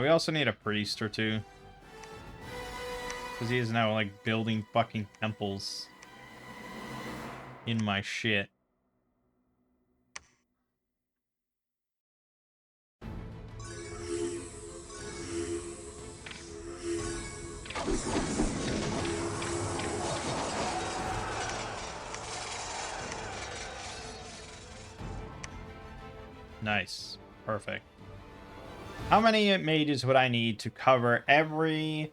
We also need a priest or two. Because he is now, like, building fucking temples in my shit. Nice. Perfect. How many mages would I need to cover every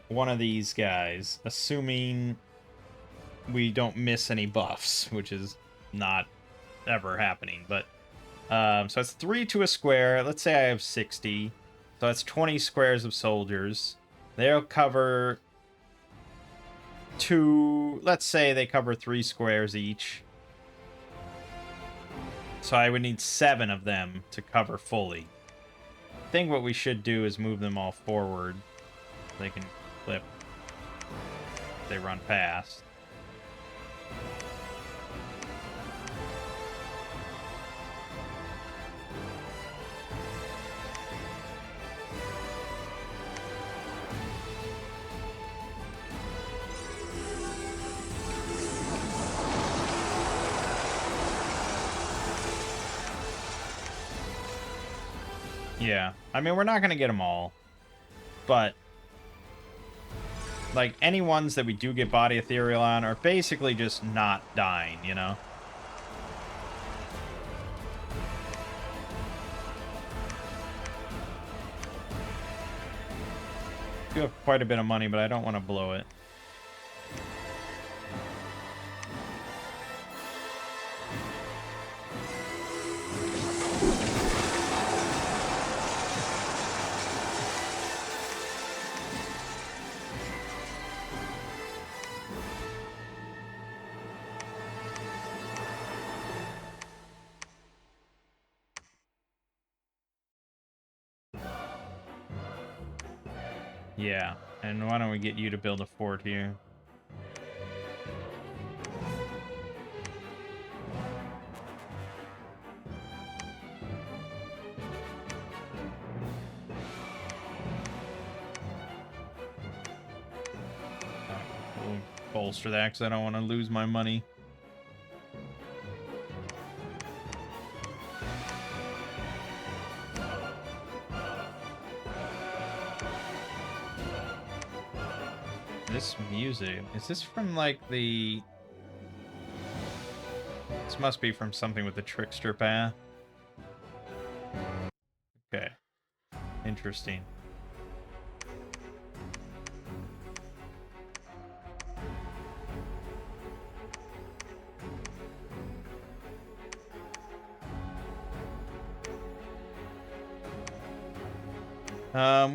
one of these guys, assuming we don't miss any buffs, which is not ever happening, but so it's 3 to a square. Let's say I have 60, so that's 20 squares of soldiers. They'll cover 2, let's say they cover 3 squares each, so I would need 7 of them to cover fully. I think what we should do is move them all forward. They can clip. They run past. Yeah, I mean, we're not going to get them all, but, like, any ones that we do get Body Ethereal on are basically just not dying, you know? I do have quite a bit of money, but I don't want to blow it. Yeah, and why don't we get you to build a fort here? We'll bolster that because I don't want to lose my money. This music, is this from like the... This must be from something with the Trickster path. Okay. Interesting.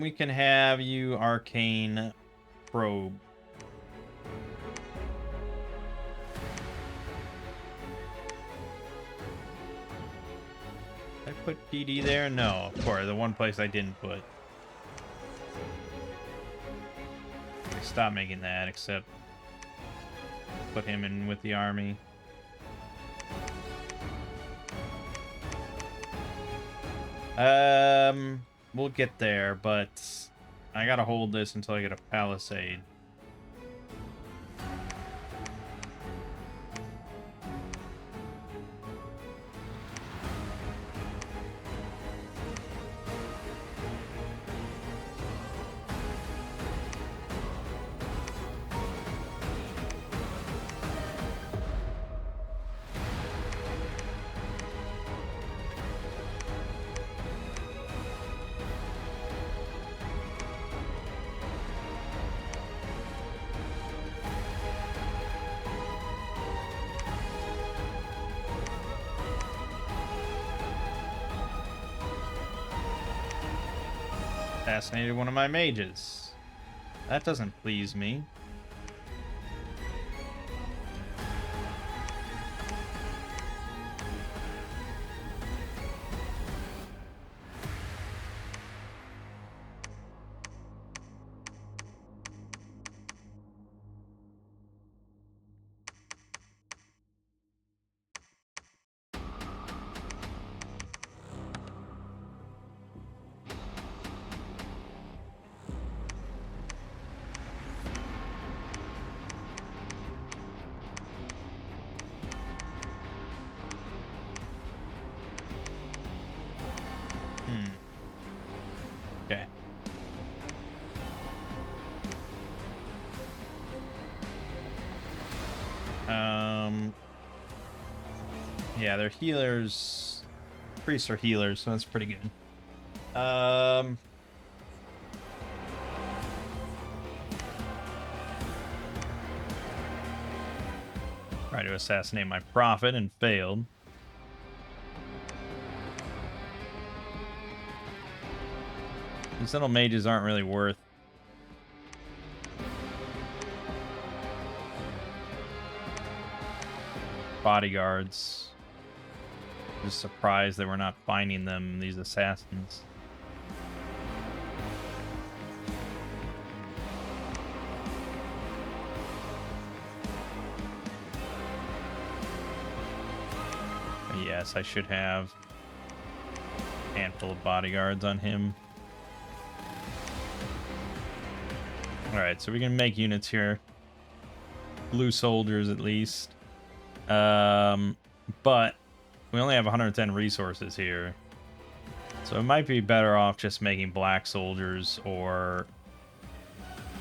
We can have you Arcane Probe. Did I put PD there? No, of course. The one place I didn't put. Stop making that, except put him in with the army. We'll get there, but I gotta hold this until I get a palisade. Assassinated one of my mages. That doesn't please me. Okay. Yeah, they're healers. Priests are healers, so that's pretty good. Tried to assassinate my prophet and failed. These little mages aren't really worth bodyguards. Just surprised that we're not finding them, these assassins. Yes, I should have a handful of bodyguards on him. Alright, so we can make units here. Blue soldiers, at least. But we only have 110 resources here. So it might be better off just making black soldiers or...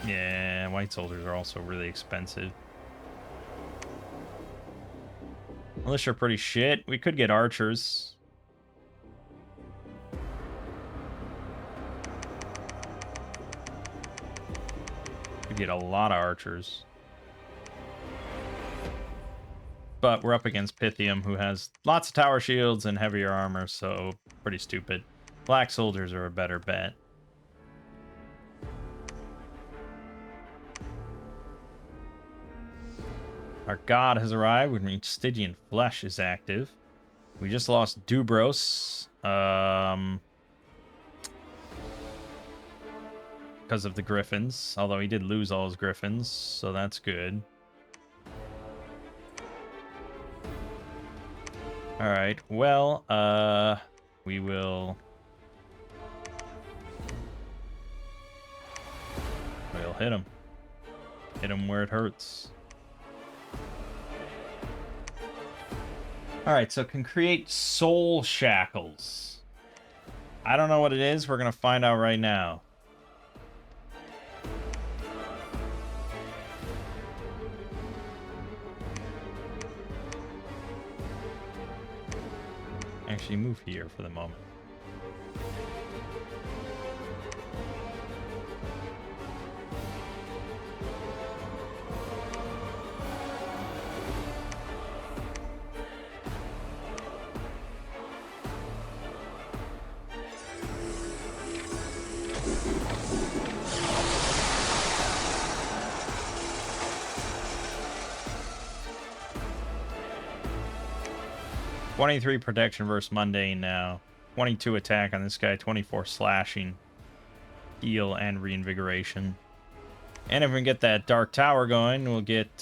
Yeah, white soldiers are also really expensive. Unless you're pretty shit, we could get archers. We get a lot of archers. But we're up against Pythium, who has lots of tower shields and heavier armor, so pretty stupid. Black soldiers are a better bet. Our god has arrived, which means Stygian flesh is active. We just lost Dubros. Because of the griffins. Although he did lose all his griffins, so that's good. Alright, well, we will... We'll hit him. Hit him where it hurts. Alright, so can create soul shackles. I don't know what it is. We're going to find out right now. Actually, move here for the moment. $23 protection versus mundane now. 22 attack on this guy, 24 slashing, heal, and reinvigoration. And if we can get that Dark Tower going, we'll get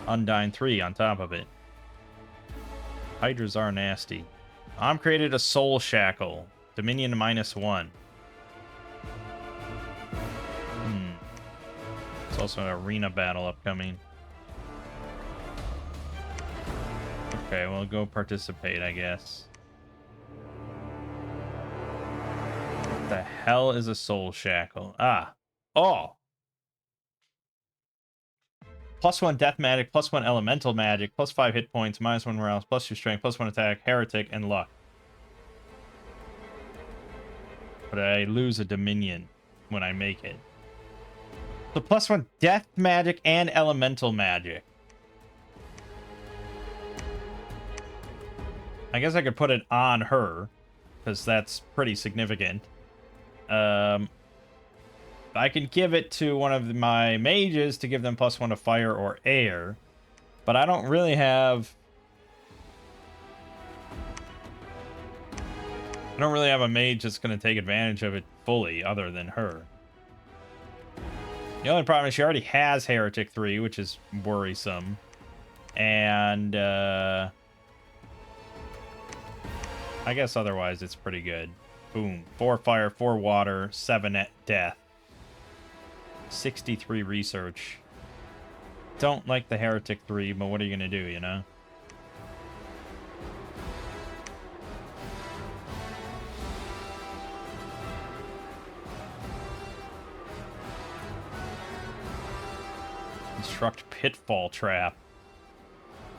Undyne 3 on top of it. Hydras are nasty. I'm created a Soul Shackle. Dominion -1. There's also an arena battle upcoming. Okay, well, go participate, I guess. What the hell is a Soul Shackle? Ah. Oh! +1 death magic, +1 elemental magic, +5 hit points, -1 morale, +2 strength, +1 attack, heretic, and luck. But I lose a dominion when I make it. So +1 death magic and elemental magic. I guess I could put it on her, because that's pretty significant. I can give it to one of my mages to give them +1 to fire or air, but I don't really have... I don't really have a mage that's going to take advantage of it fully, other than her. The only problem is she already has Heretic 3, which is worrisome. And, I guess otherwise it's pretty good. Boom. 4 fire, 4 water, 7 death. 63 research. Don't like the Heretic 3, but what are you going to do, you know? Construct Pitfall Trap.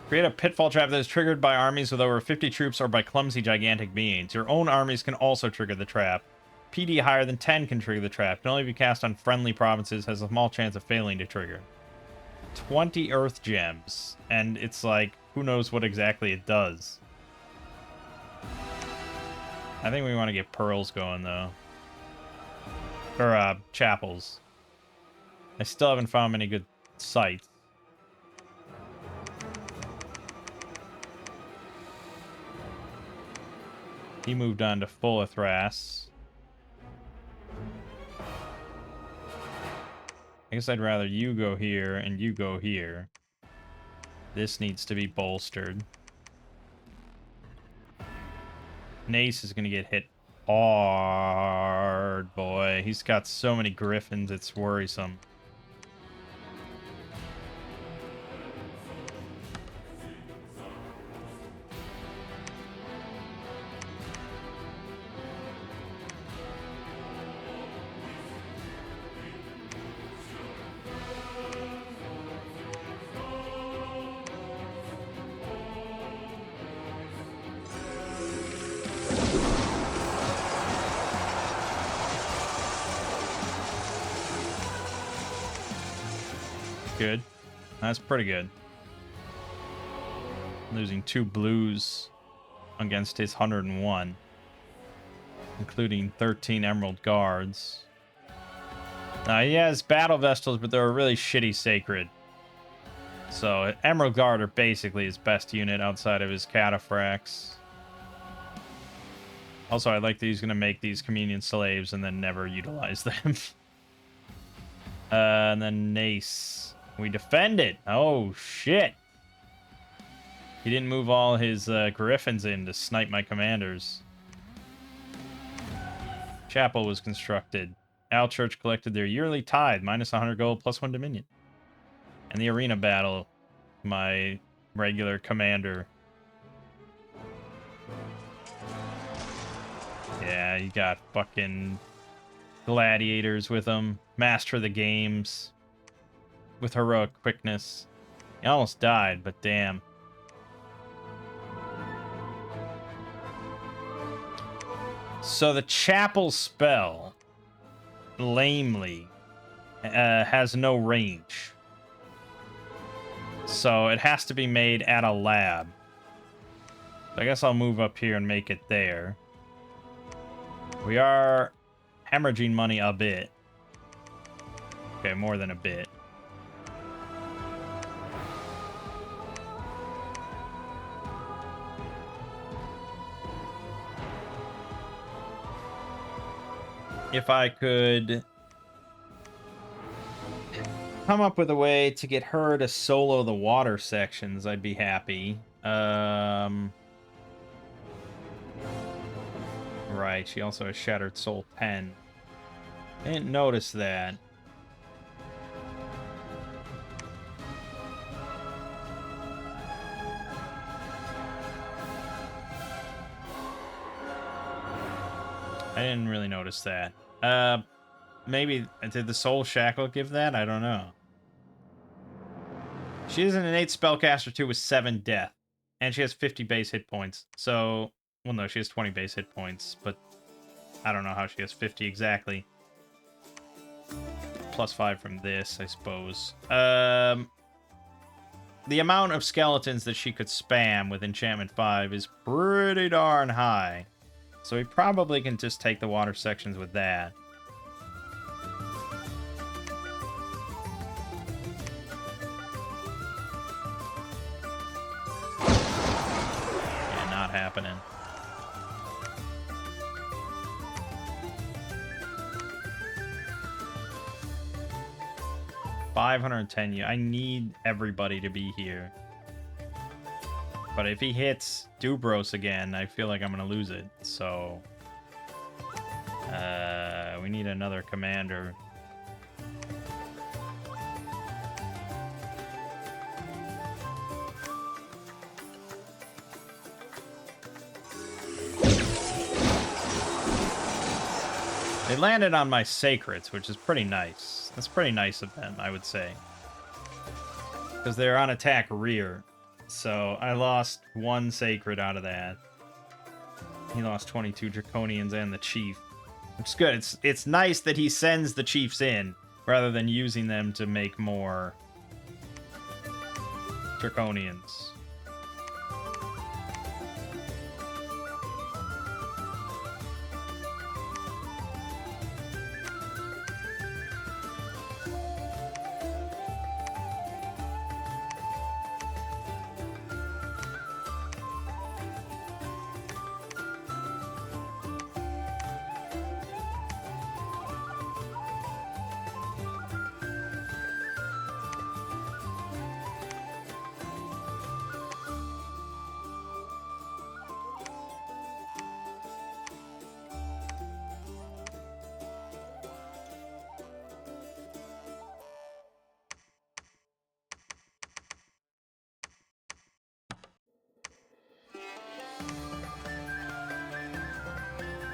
Create a pitfall trap that is triggered by armies with over 50 troops or by clumsy gigantic beings. Your own armies can also trigger the trap. PD higher than 10 can trigger the trap. Can only be cast on friendly provinces. Has a small chance of failing to trigger. 20 earth gems. And it's like, who knows what exactly it does. I think we want to get pearls going, though. Or, chapels. I still haven't found many good sites. He moved on to full Athras. I guess I'd rather you go here and you go here. This needs to be bolstered. Nace is going to get hit hard, boy. He's got so many griffins, it's worrisome. Good. That's pretty good. Losing 2 blues against his 101, including 13 Emerald Guards. Now, he has Battle Vestals, but they're a really shitty Sacred. So, Emerald Guard are basically his best unit outside of his Cataphracts. Also, I like that he's going to make these Communion Slaves and then never utilize them. And then Nace. We defend it. Oh, shit. He didn't move all his Griffins in to snipe my commanders. Chapel was constructed. Owl Church collected their yearly tithe, minus 100 gold, plus 1 Dominion. And the arena battle, my regular commander. Yeah, you got fucking gladiators with him. Master of the games. With heroic quickness. He almost died, but damn. So the chapel spell, lamely, has no range. So it has to be made at a lab. So I guess I'll move up here and make it there. We are hemorrhaging money a bit. Okay, more than a bit. If I could come up with a way to get her to solo the water sections, I'd be happy. Right, she also has Shattered Soul 10. I didn't notice that. I didn't really notice that. Maybe, did the Soul Shackle give that? I don't know. She is an innate spellcaster too with 7 death. And she has 50 base hit points. So, well no, she has 20 base hit points, but I don't know how she has 50 exactly. Plus 5 from this, I suppose. The amount of skeletons that she could spam with Enchantment 5 is pretty darn high. So we probably can just take the water sections with that. Yeah, not happening. $510. I need everybody to be here. But if he hits Dubros again, I feel like I'm going to lose it. So, we need another commander. They landed on my Sacreds, which is pretty nice. That's pretty nice of them, I would say. Because they're on attack rear. So I lost 1 Sacred out of that. He lost 22 Draconians and the Chief. Which is good. It's nice that he sends the Chiefs in, rather than using them to make more Draconians.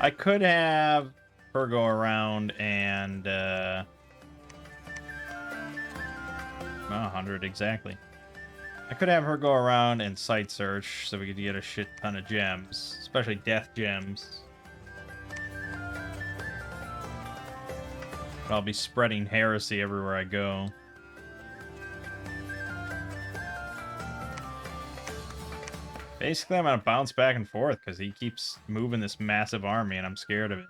I could have her go around and 100 exactly. I could have her go around and site search so we could get a shit ton of gems, especially death gems. But I'll be spreading heresy everywhere I go. Basically, I'm gonna bounce back and forth because he keeps moving this massive army and I'm scared of it.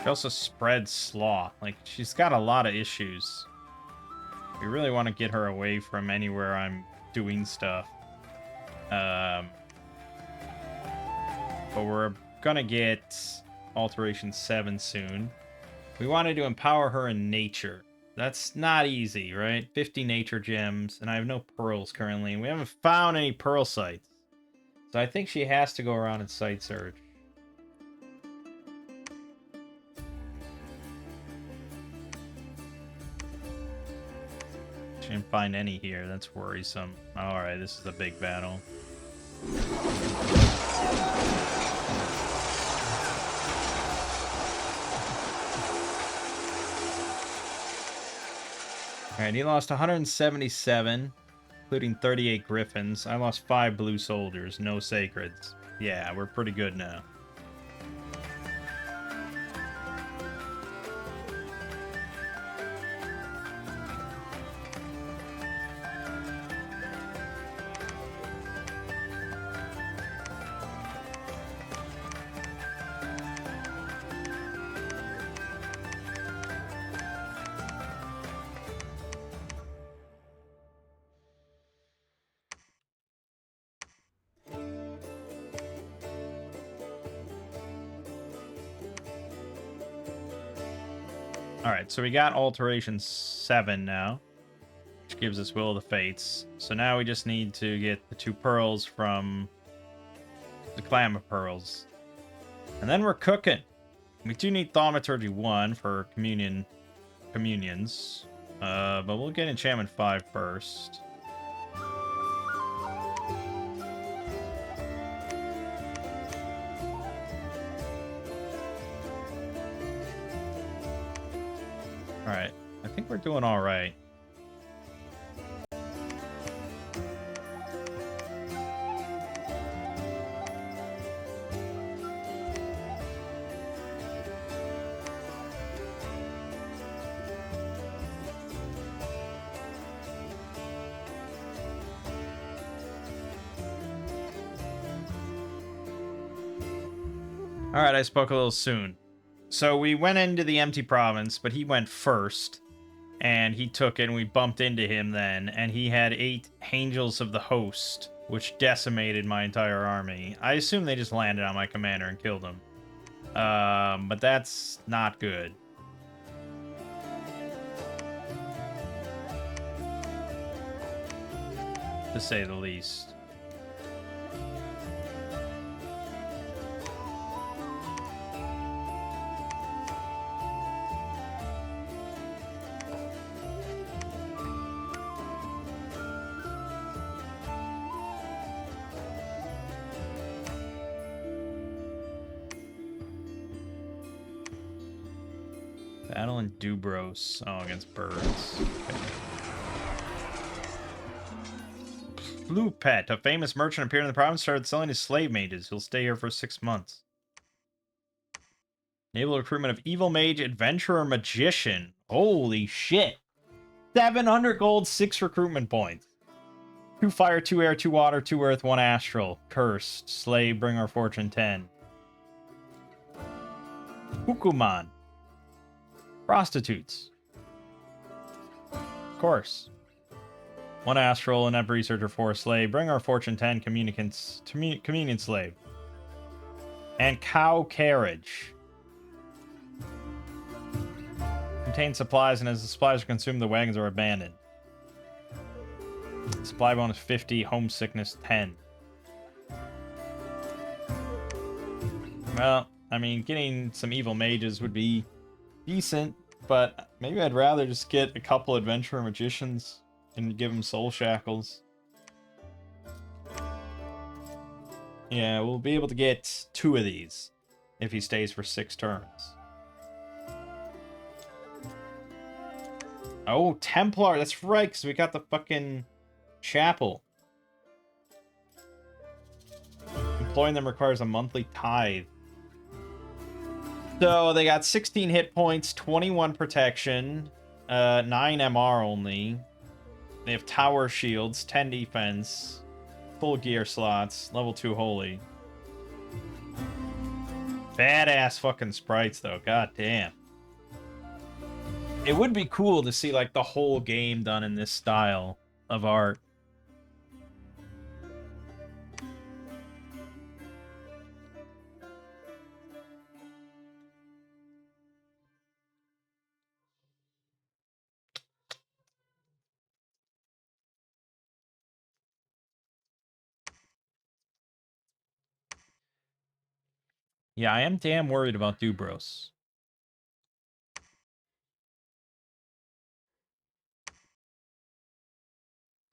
She also spreads sloth. Like, she's got a lot of issues. We really want to get her away from anywhere I'm doing stuff. But we're gonna get Alteration 7 soon. We wanted to empower her in nature. That's not easy, right? 50 nature gems, and I have no pearls currently. And we haven't found any pearl sites. So I think she has to go around and site search. She didn't find any here. That's worrisome. Alright, this is a big battle. Alright, he lost 177, including 38 griffins. I lost 5 blue soldiers, no sacreds. Yeah, we're pretty good now. Alright, so we got Alteration 7 now, which gives us Will of the Fates. So now we just need to get the 2 pearls from the Clam of Pearls. And then we're cooking. We do need Thaumaturgy 1 for communions. But we'll get Enchantment 5 first. Alright, I think we're doing alright. Alright, I spoke a little soon. So we went into the empty province, but he went first. And he took it, and we bumped into him then. And he had 8 Angels of the Host, which decimated my entire army. I assume they just landed on my commander and killed him. But that's not good. To say the least. Battle in Dubros. Oh, against birds. Okay. Blue Pet, a famous merchant appeared in the province, started selling his slave mages. He'll stay here for 6 months. Enable recruitment of Evil Mage, Adventurer, Magician. Holy shit. 700 gold, 6 recruitment points. 2 fire, 2 air, 2 water, 2 earth, 1 astral. Cursed. Slave, bring our fortune 10. Hukuman. Prostitutes. Of course. 1 astral, an app researcher, 4 slave. Bring our fortune 10 communion slave. And cow carriage. Contain supplies, and as the supplies are consumed, the wagons are abandoned. Supply bonus 50, homesickness 10. Well, I mean, getting some evil mages would be decent, but maybe I'd rather just get a couple adventurer magicians and give them soul shackles. Yeah, we'll be able to get 2 of these if he stays for 6 turns. Oh, Templar, that's right, because we got the fucking chapel. Employing them requires a monthly tithe. So they got 16 hit points, 21 protection, 9 MR only. They have tower shields, 10 defense, full gear slots, level 2 holy. Badass fucking sprites though, god damn. It would be cool to see like the whole game done in this style of art. Yeah, I am damn worried about Dubros.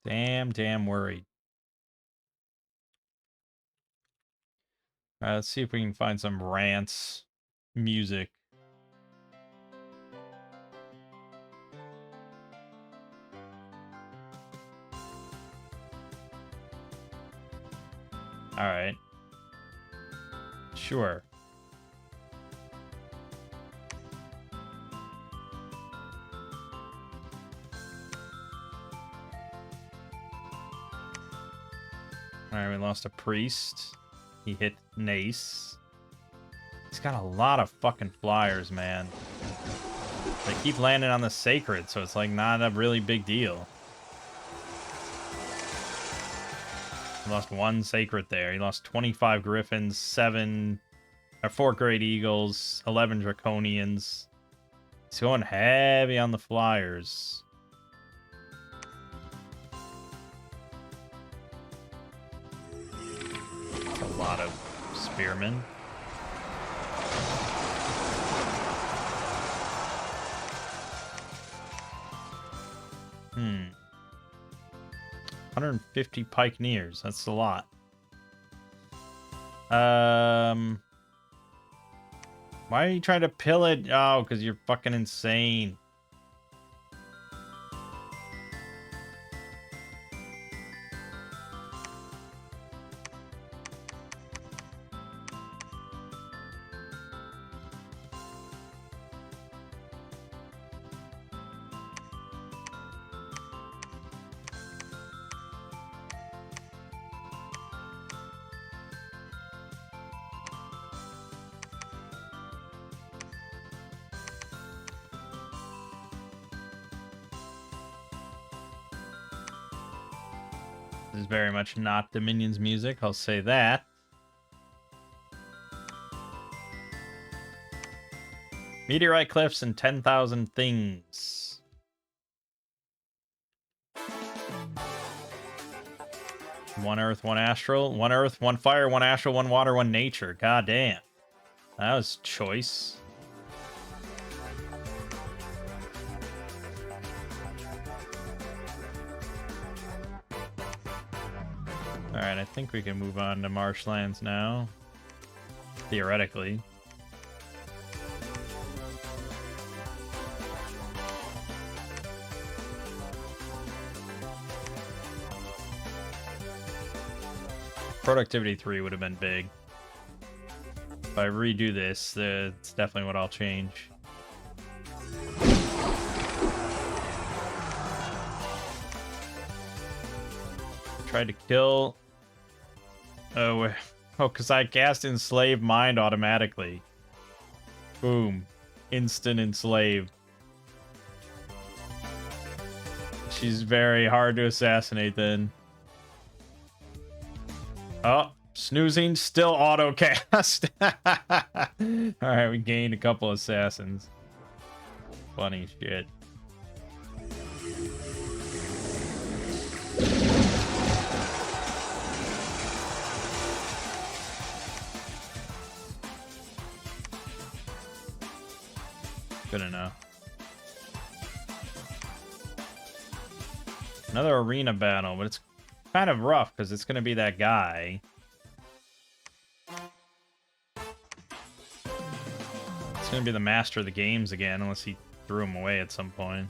Damn worried. Let's see if we can find some rants music. Alright. Sure. Alright, we lost a priest. He hit Nace. He's got a lot of fucking flyers, man. They keep landing on the sacred, so it's like not a really big deal. He lost 1 sacred there. He lost 25 griffins, 4 great eagles, 11 draconians. He's going heavy on the flyers. That's a lot of spearmen. Hmm. 150 pikeneers. That's a lot. Why are you trying to pillage? Oh, because you're fucking insane. This is very much not Dominion's music, I'll say that. Meteorite cliffs and 10,000 things. One earth, one astral. 1 earth, 1 fire, 1 astral, 1 water, 1 nature. God damn. That was choice. Alright, I think we can move on to marshlands now. Theoretically. Productivity 3 would have been big. If I redo this, it's definitely what I'll change. Tried to kill... Oh, because I cast Enslave Mind automatically. Boom. Instant enslaved. She's very hard to assassinate then. Oh, snoozing, still auto cast. Alright, we gained a couple assassins. Funny shit. Another arena battle, but it's kind of rough because it's going to be that guy. It's going to be the master of the games again, unless he threw him away at some point.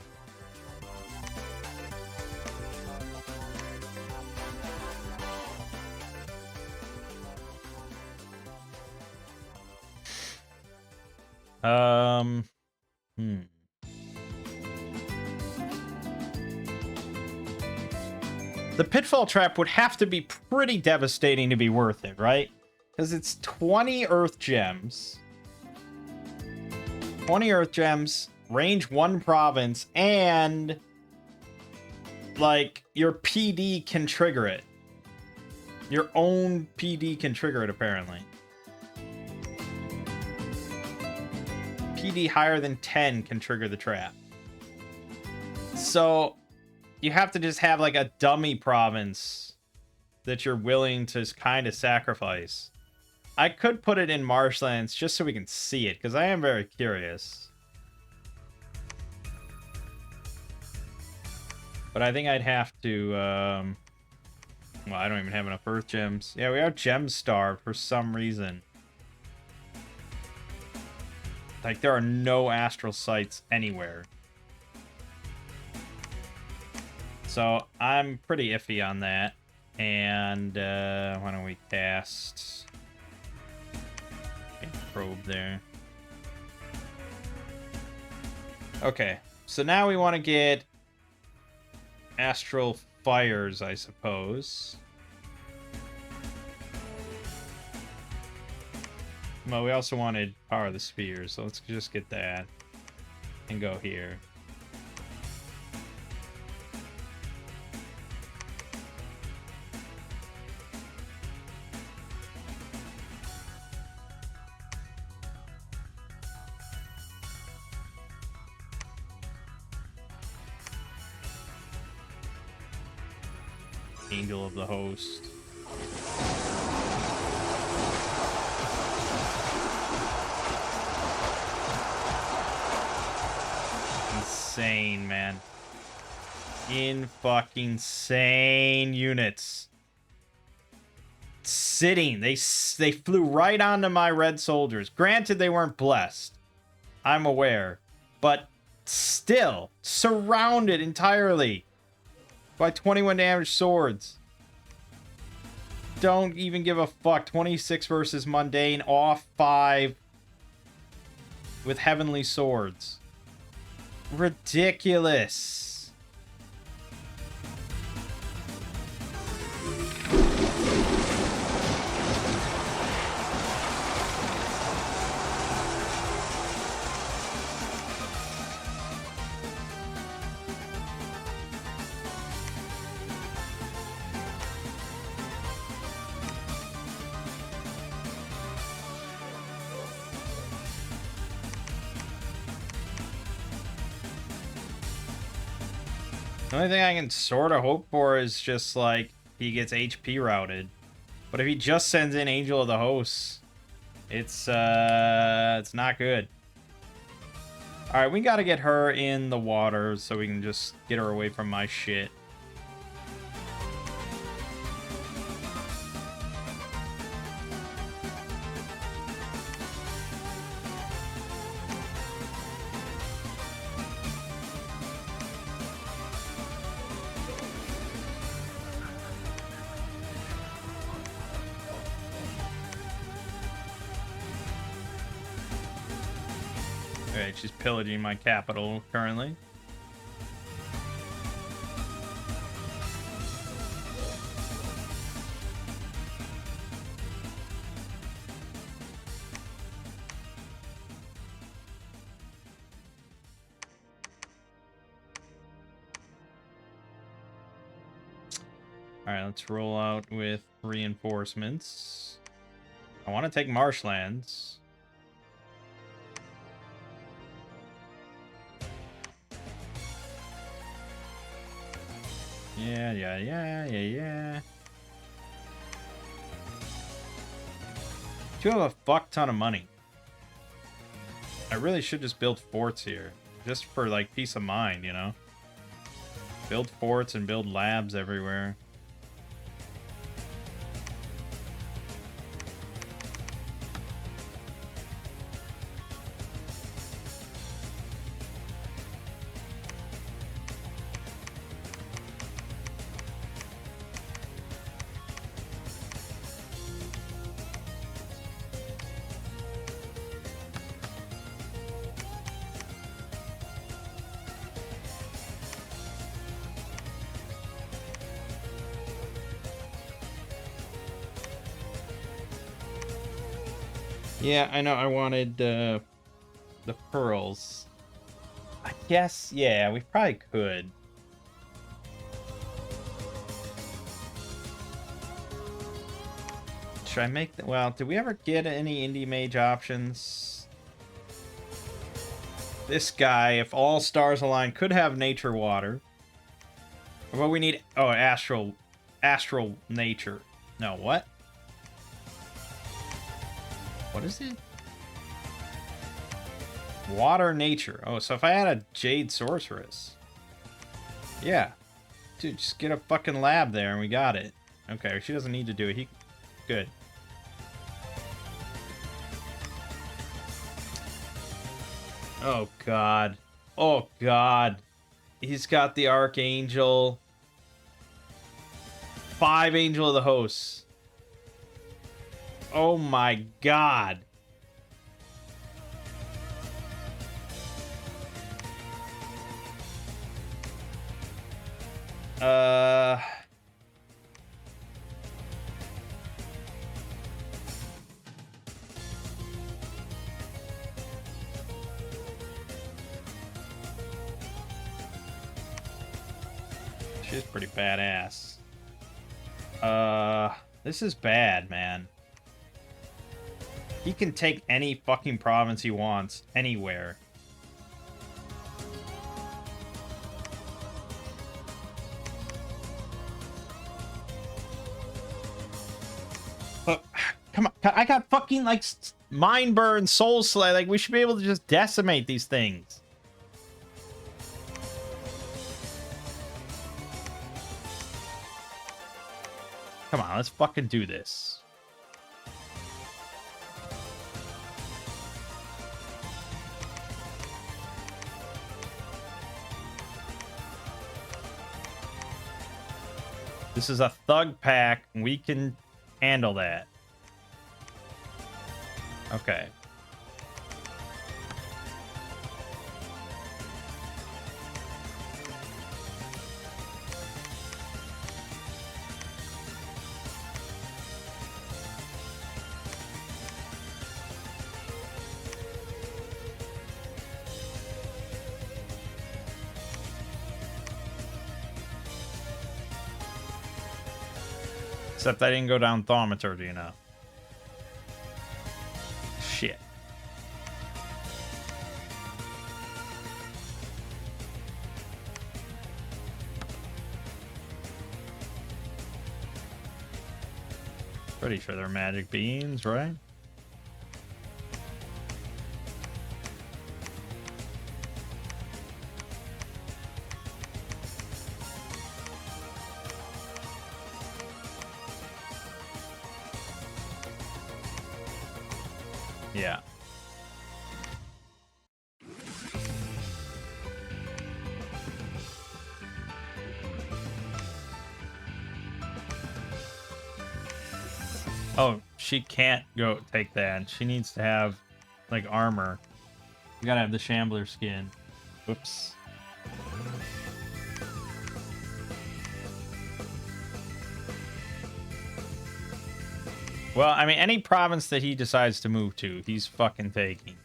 The pitfall trap would have to be pretty devastating to be worth it, right? Because it's 20 earth gems. 20 earth gems, range 1 province, and like your PD can trigger it. Your own PD can trigger it, apparently. PD higher than 10 can trigger the trap. So you have to just have like a dummy province that you're willing to kind of sacrifice. I could put it in marshlands just so we can see it, because I am very curious. But I think I'd have to, well, I don't even have enough earth gems. Yeah, we are gem starved for some reason. Like, there are no astral sites anywhere. So, I'm pretty iffy on that. And, why don't we cast... probe there. Okay, so now we want to get astral fires, I suppose. Well, we also wanted power of the spheres, so let's just get that and go here. Angel of the host. Insane, man. Insane units. Sitting. They flew right onto my red soldiers. Granted, they weren't blessed. I'm aware. But still, surrounded entirely by 21 damage swords. Don't even give a fuck. 26 versus mundane, off 5 with heavenly swords. Ridiculous. The only thing I can sort of hope for is just, like, he gets HP routed. But if he just sends in Angel of the Hosts, it's not good. Alright, we gotta get her in the water so we can just get her away from my shit. Alright, she's pillaging my capital currently. Alright, let's roll out with reinforcements. I want to take marshlands. Yeah. You have a fuck ton of money. I really should just build forts here. Just for, like, peace of mind, you know? Build forts and build labs everywhere. Yeah, I know. I wanted the pearls. I guess, yeah, we probably could. Should I make the... Well, did we ever get any indie mage options? This guy, if all stars align, could have nature water. But we need... Oh, astral nature. No, what? What is it? Water nature. Oh, so if I had a jade sorceress. Yeah. Dude, just get a fucking lab there and we got it. Okay, she doesn't need to do it. Good. Oh, God. Oh, God. He's got the Archangel. 5 Angel of the Hosts. Oh, my God. She's pretty badass. This is bad, man. He can take any fucking province he wants, anywhere. Come on, I got fucking, like, Mind Burn, Soul Slay. Like, we should be able to just decimate these things. Come on, let's fucking do this. This is a thug pack. We can handle that. Okay. Except I didn't go down thaumaturgy enough. Shit. Pretty sure they're magic beans, right? Yeah. Oh, she can't go take that. She needs to have, like, armor. You gotta have the Shambler skin. Whoops. Well, I mean, any province that he decides to move to, he's fucking taking.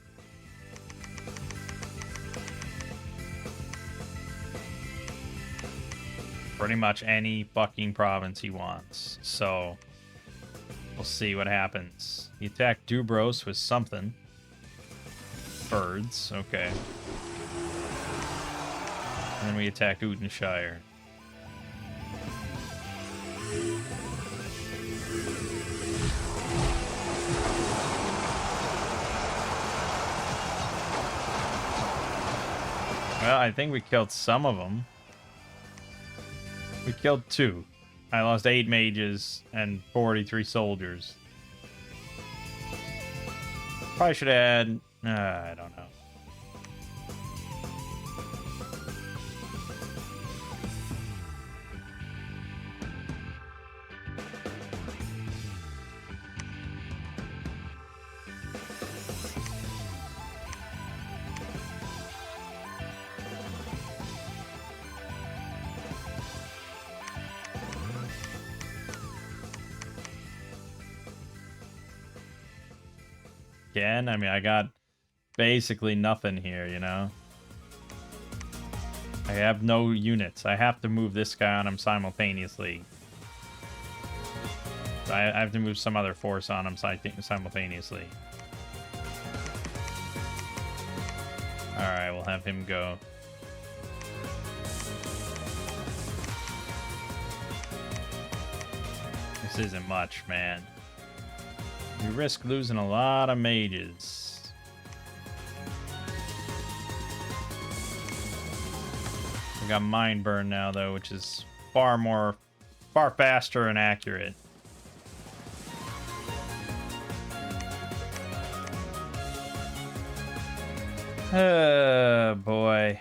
Pretty much any fucking province he wants. So, we'll see what happens. He attacked Dubros with something. Birds, okay. And then we attacked Utenshire. Well, I think we killed some of them. We killed 2. I lost 8 mages and 43 soldiers. Probably should have had... I don't know. Again, I mean, I got basically nothing here, you know? I have no units. I have to move this guy on him simultaneously. I have to move some other force on him simultaneously. Alright, we'll have him go. This isn't much, man. You risk losing a lot of mages. We got Mind Burn now, though, which is far faster and accurate. Oh, boy.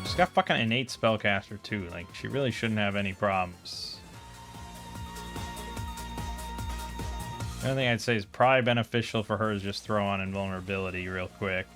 She's got fucking innate spellcaster too. Like, she really shouldn't have any problems. The only thing I'd say is probably beneficial for her is just throw on invulnerability real quick.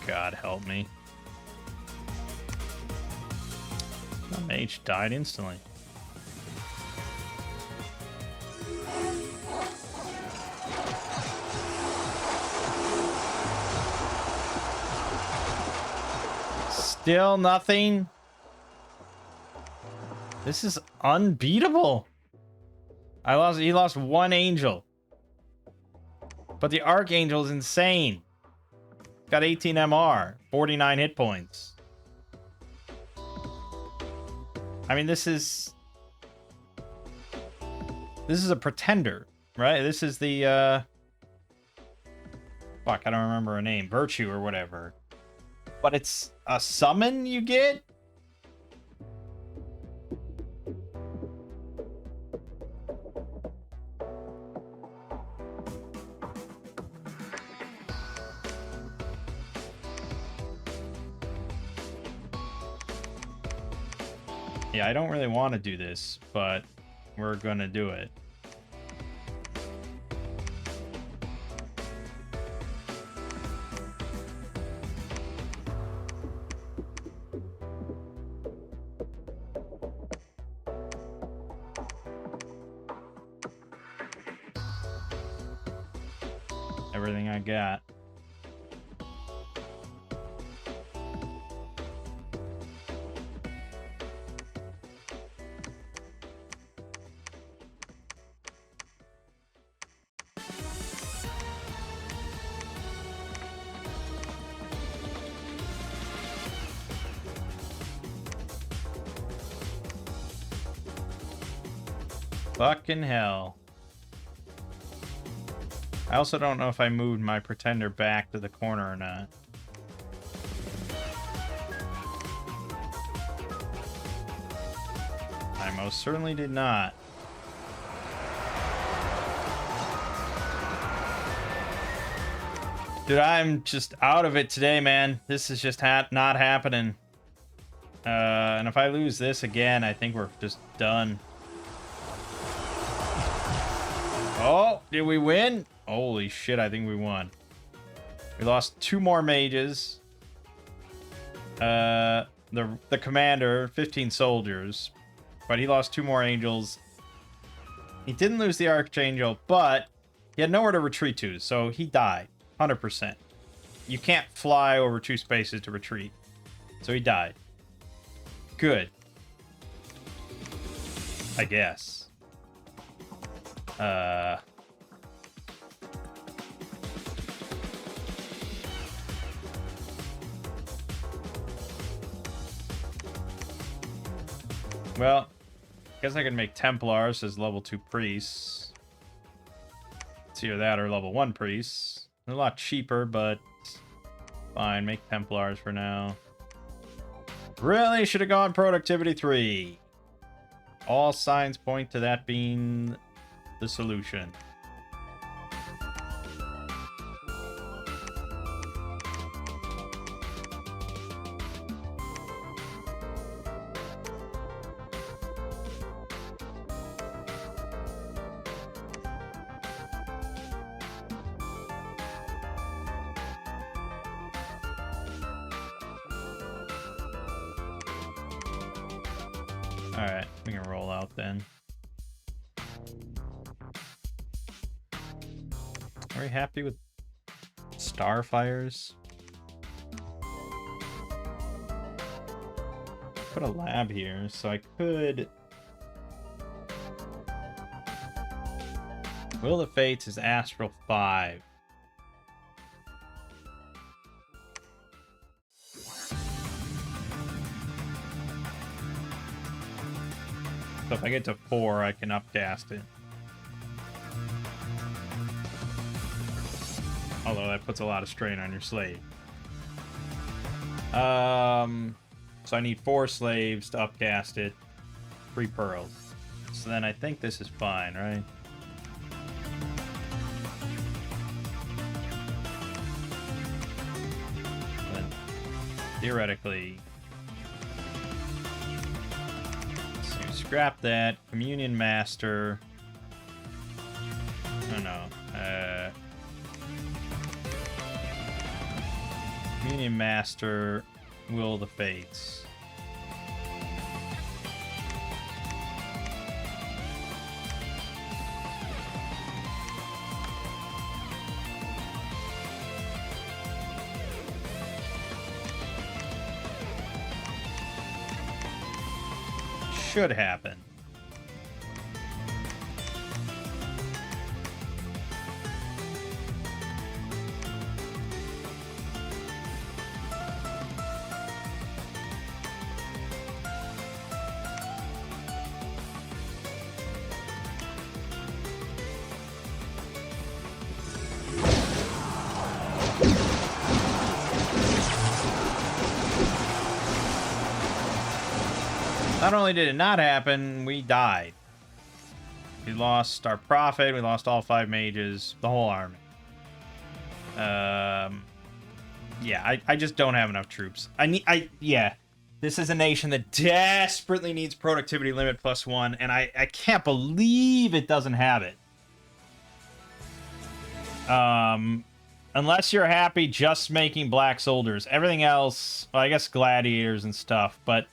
God help me. The mage died instantly. Still nothing. This is unbeatable. He lost 1 angel. But the Archangel is insane. Got 18 MR, 49 hit points. I mean, this is a pretender, right? This is the fuck, I don't remember her name, Virtue or whatever. But it's a summon you get? Yeah, I don't really want to do this, but we're gonna do it. Everything I got. Fucking hell. I also don't know if I moved my pretender back to the corner or not. I most certainly did not. Dude, I'm just out of it today, man. This is just not happening. And if I lose this again, I think we're just done. Oh, did we win? Holy shit, I think we won. We lost 2 more mages. The commander, 15 soldiers. But he lost 2 more angels. He didn't lose the Archangel, but He had nowhere to retreat to, so he died. 100%. You can't fly over 2 spaces to retreat. So he died. Good. I guess. Well, I guess I can make Templars as level 2 priests. It's either that or level 1 priests. They're a lot cheaper, but fine. Make Templars for now. Really should have gone productivity 3. All signs point to that being the solution. Alright, we can roll out then. Are we happy with Starfires? Put a lab here, so I could... Will of Fates is Astral 5. So if I get to 4, I can upcast it. Although that puts a lot of strain on your slave. So I need 4 slaves to upcast it. 3 pearls. So then I think this is fine, right? Then theoretically... Scrap that. Communion Master. Oh no. Communion Master. Will of the Fates. Should happen. Not only did it not happen, we died. We lost our prophet, we lost all 5 mages, the whole army. Yeah, I just don't have enough troops. Yeah. This is a nation that desperately needs productivity limit +1, and I can't believe it doesn't have it. Unless you're happy just making black soldiers. Everything else, well, I guess gladiators and stuff, but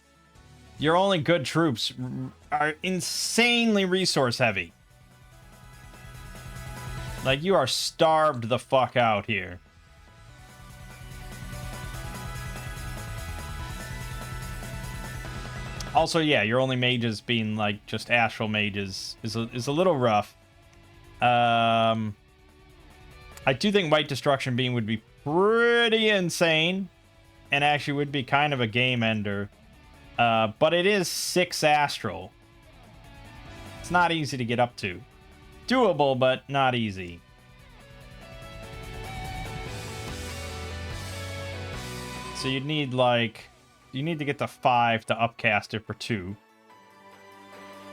your only good troops are insanely resource heavy. Like, you are starved the fuck out here. Also, yeah, your only mages being, like, just astral mages is a little rough. I do think White Destruction Beam would be pretty insane, and actually would be kind of a game ender. But it is 6 astral. It's not easy to get up to. Doable, but not easy. So you'd need, like... You need to get to 5 to upcast it for 2.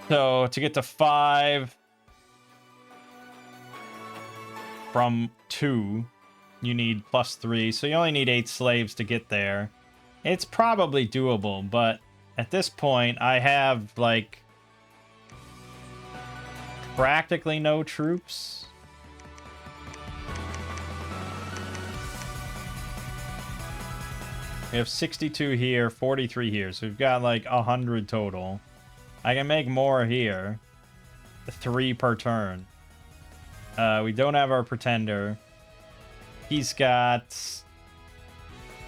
So, to get to 5... from 2, you need +3. So you only need 8 slaves to get there. It's probably doable, but... At this point, I have, like, practically no troops. We have 62 here, 43 here, so we've got, like, 100 total. I can make more here. 3 per turn. We don't have our pretender. He's got...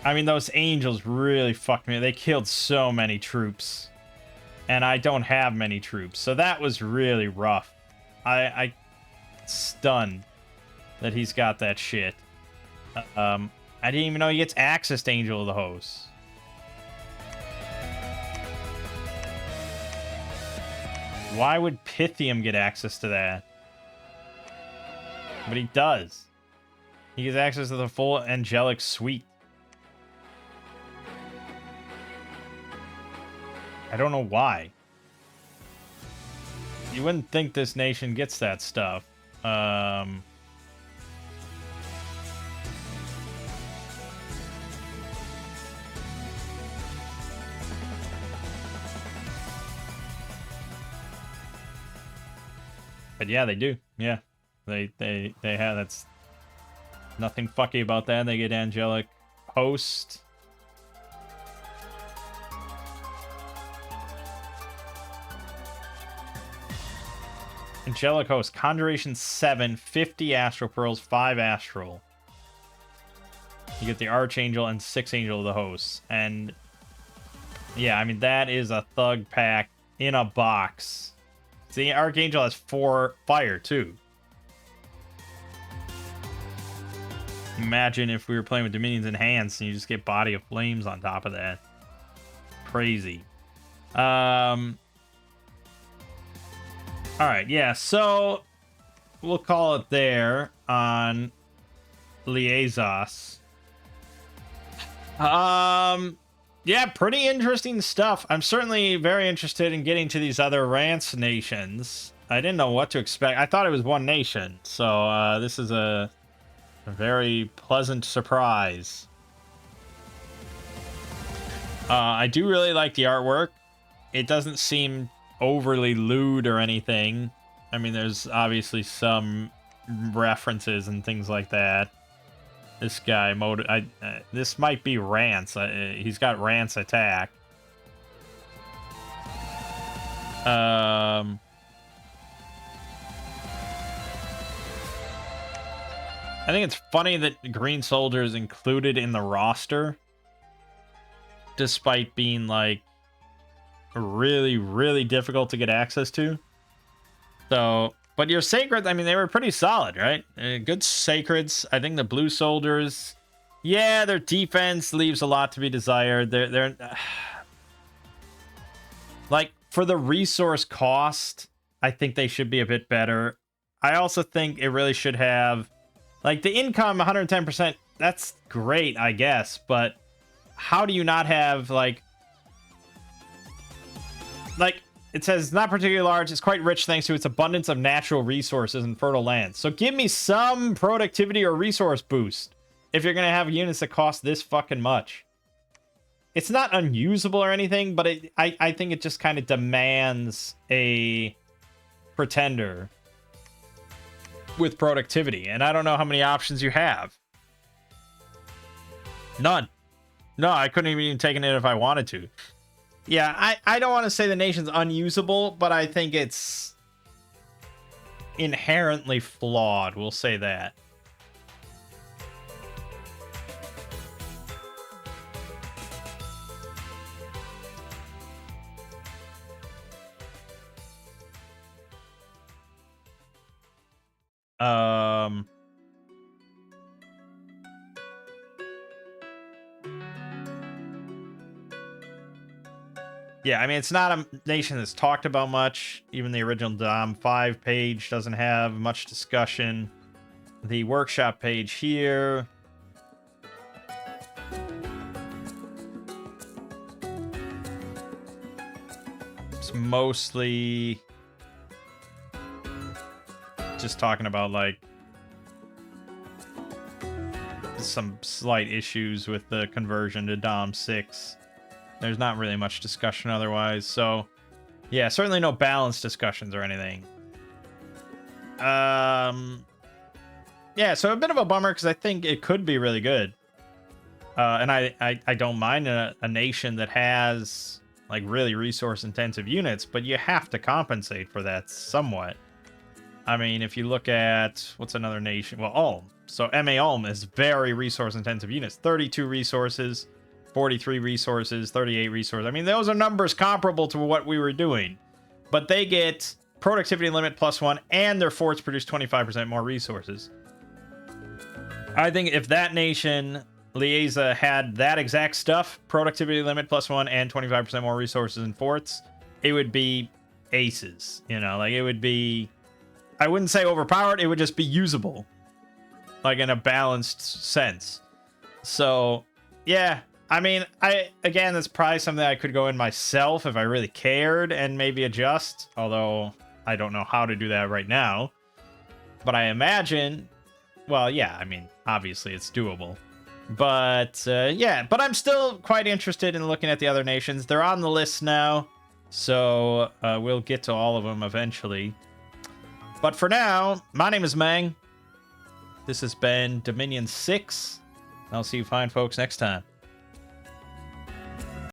I mean, those angels really fucked me. They killed so many troops. And I don't have many troops. So that was really rough. I stunned that he's got that shit. I didn't even know he gets access to Angel of the Host. Why would Pythium get access to that? But he does. He gets access to the full angelic suite. I don't know why. You wouldn't think this nation gets that stuff. But yeah, they do. Yeah. They have, that's nothing fucky about that. They get angelic host. Angelic host, conjuration 7, 50 astral pearls, 5 astral. You get the archangel and 6 angel of the host. And yeah, I mean, that is a thug pack in a box. See, archangel has 4 fire too. Imagine if we were playing with Dominions Enhanced and you just get Body of Flames on top of that. Crazy. Alright, yeah, so we'll call it there on Leazas. Yeah, pretty interesting stuff. I'm certainly very interested in getting to these other Rance nations. I didn't know what to expect. I thought it was one nation, so this is a very pleasant surprise. I do really like the artwork. It doesn't seem overly lewd or anything. I mean, there's obviously some references and things like that. This guy, this might be Rance. He's got Rance attack. I think it's funny that Green Soldier is included in the roster, despite being like really, really difficult to get access to. So, but your sacreds, I mean, they were pretty solid, right? Good sacreds. I think the blue soldiers, yeah, their defense leaves a lot to be desired. They're like, for the resource cost, I think they should be a bit better. I also think it really should have, like, the income 110%. That's great, I guess, but how do you not have like it says not particularly large, it's quite rich thanks to its abundance of natural resources and fertile lands. So give me some productivity or resource boost if you're gonna have units that cost this fucking much. It's not unusable or anything, but I think it just kind of demands a pretender with productivity, and I don't know how many options you have. None. No, I couldn't even taken it if I wanted to. Yeah, I don't want to say the nation's unusable, but I think it's inherently flawed. We'll say that. Yeah, I mean, it's not a nation that's talked about much. Even the original Dom 5 page doesn't have much discussion. The workshop page here. It's mostly just talking about, like, some slight issues with the conversion to Dom 6. There's not really much discussion otherwise, so yeah, certainly no balanced discussions or anything. Yeah, so a bit of a bummer because I think it could be really good. And I don't mind a nation that has like really resource intensive units, but you have to compensate for that somewhat. I mean, if you look at, what's another nation? Well, Ulm. So MA Ulm is very resource-intensive units. 32 resources, 43 resources, 38 resources. I mean, those are numbers comparable to what we were doing. But they get productivity limit +1, and their forts produce 25% more resources. I think if that nation, Leazas, had that exact stuff, productivity limit +1 and 25% more resources in forts, it would be aces. You know, like it would be... I wouldn't say overpowered, it would just be usable. Like in a balanced sense. So, yeah. I mean, again, that's probably something I could go in myself if I really cared and maybe adjust. Although, I don't know how to do that right now. But I imagine... Well, yeah, I mean, obviously it's doable. But, yeah. But I'm still quite interested in looking at the other nations. They're on the list now. So, we'll get to all of them eventually. But for now, my name is Mangg. This has been Dominion 6. I'll see you fine folks next time.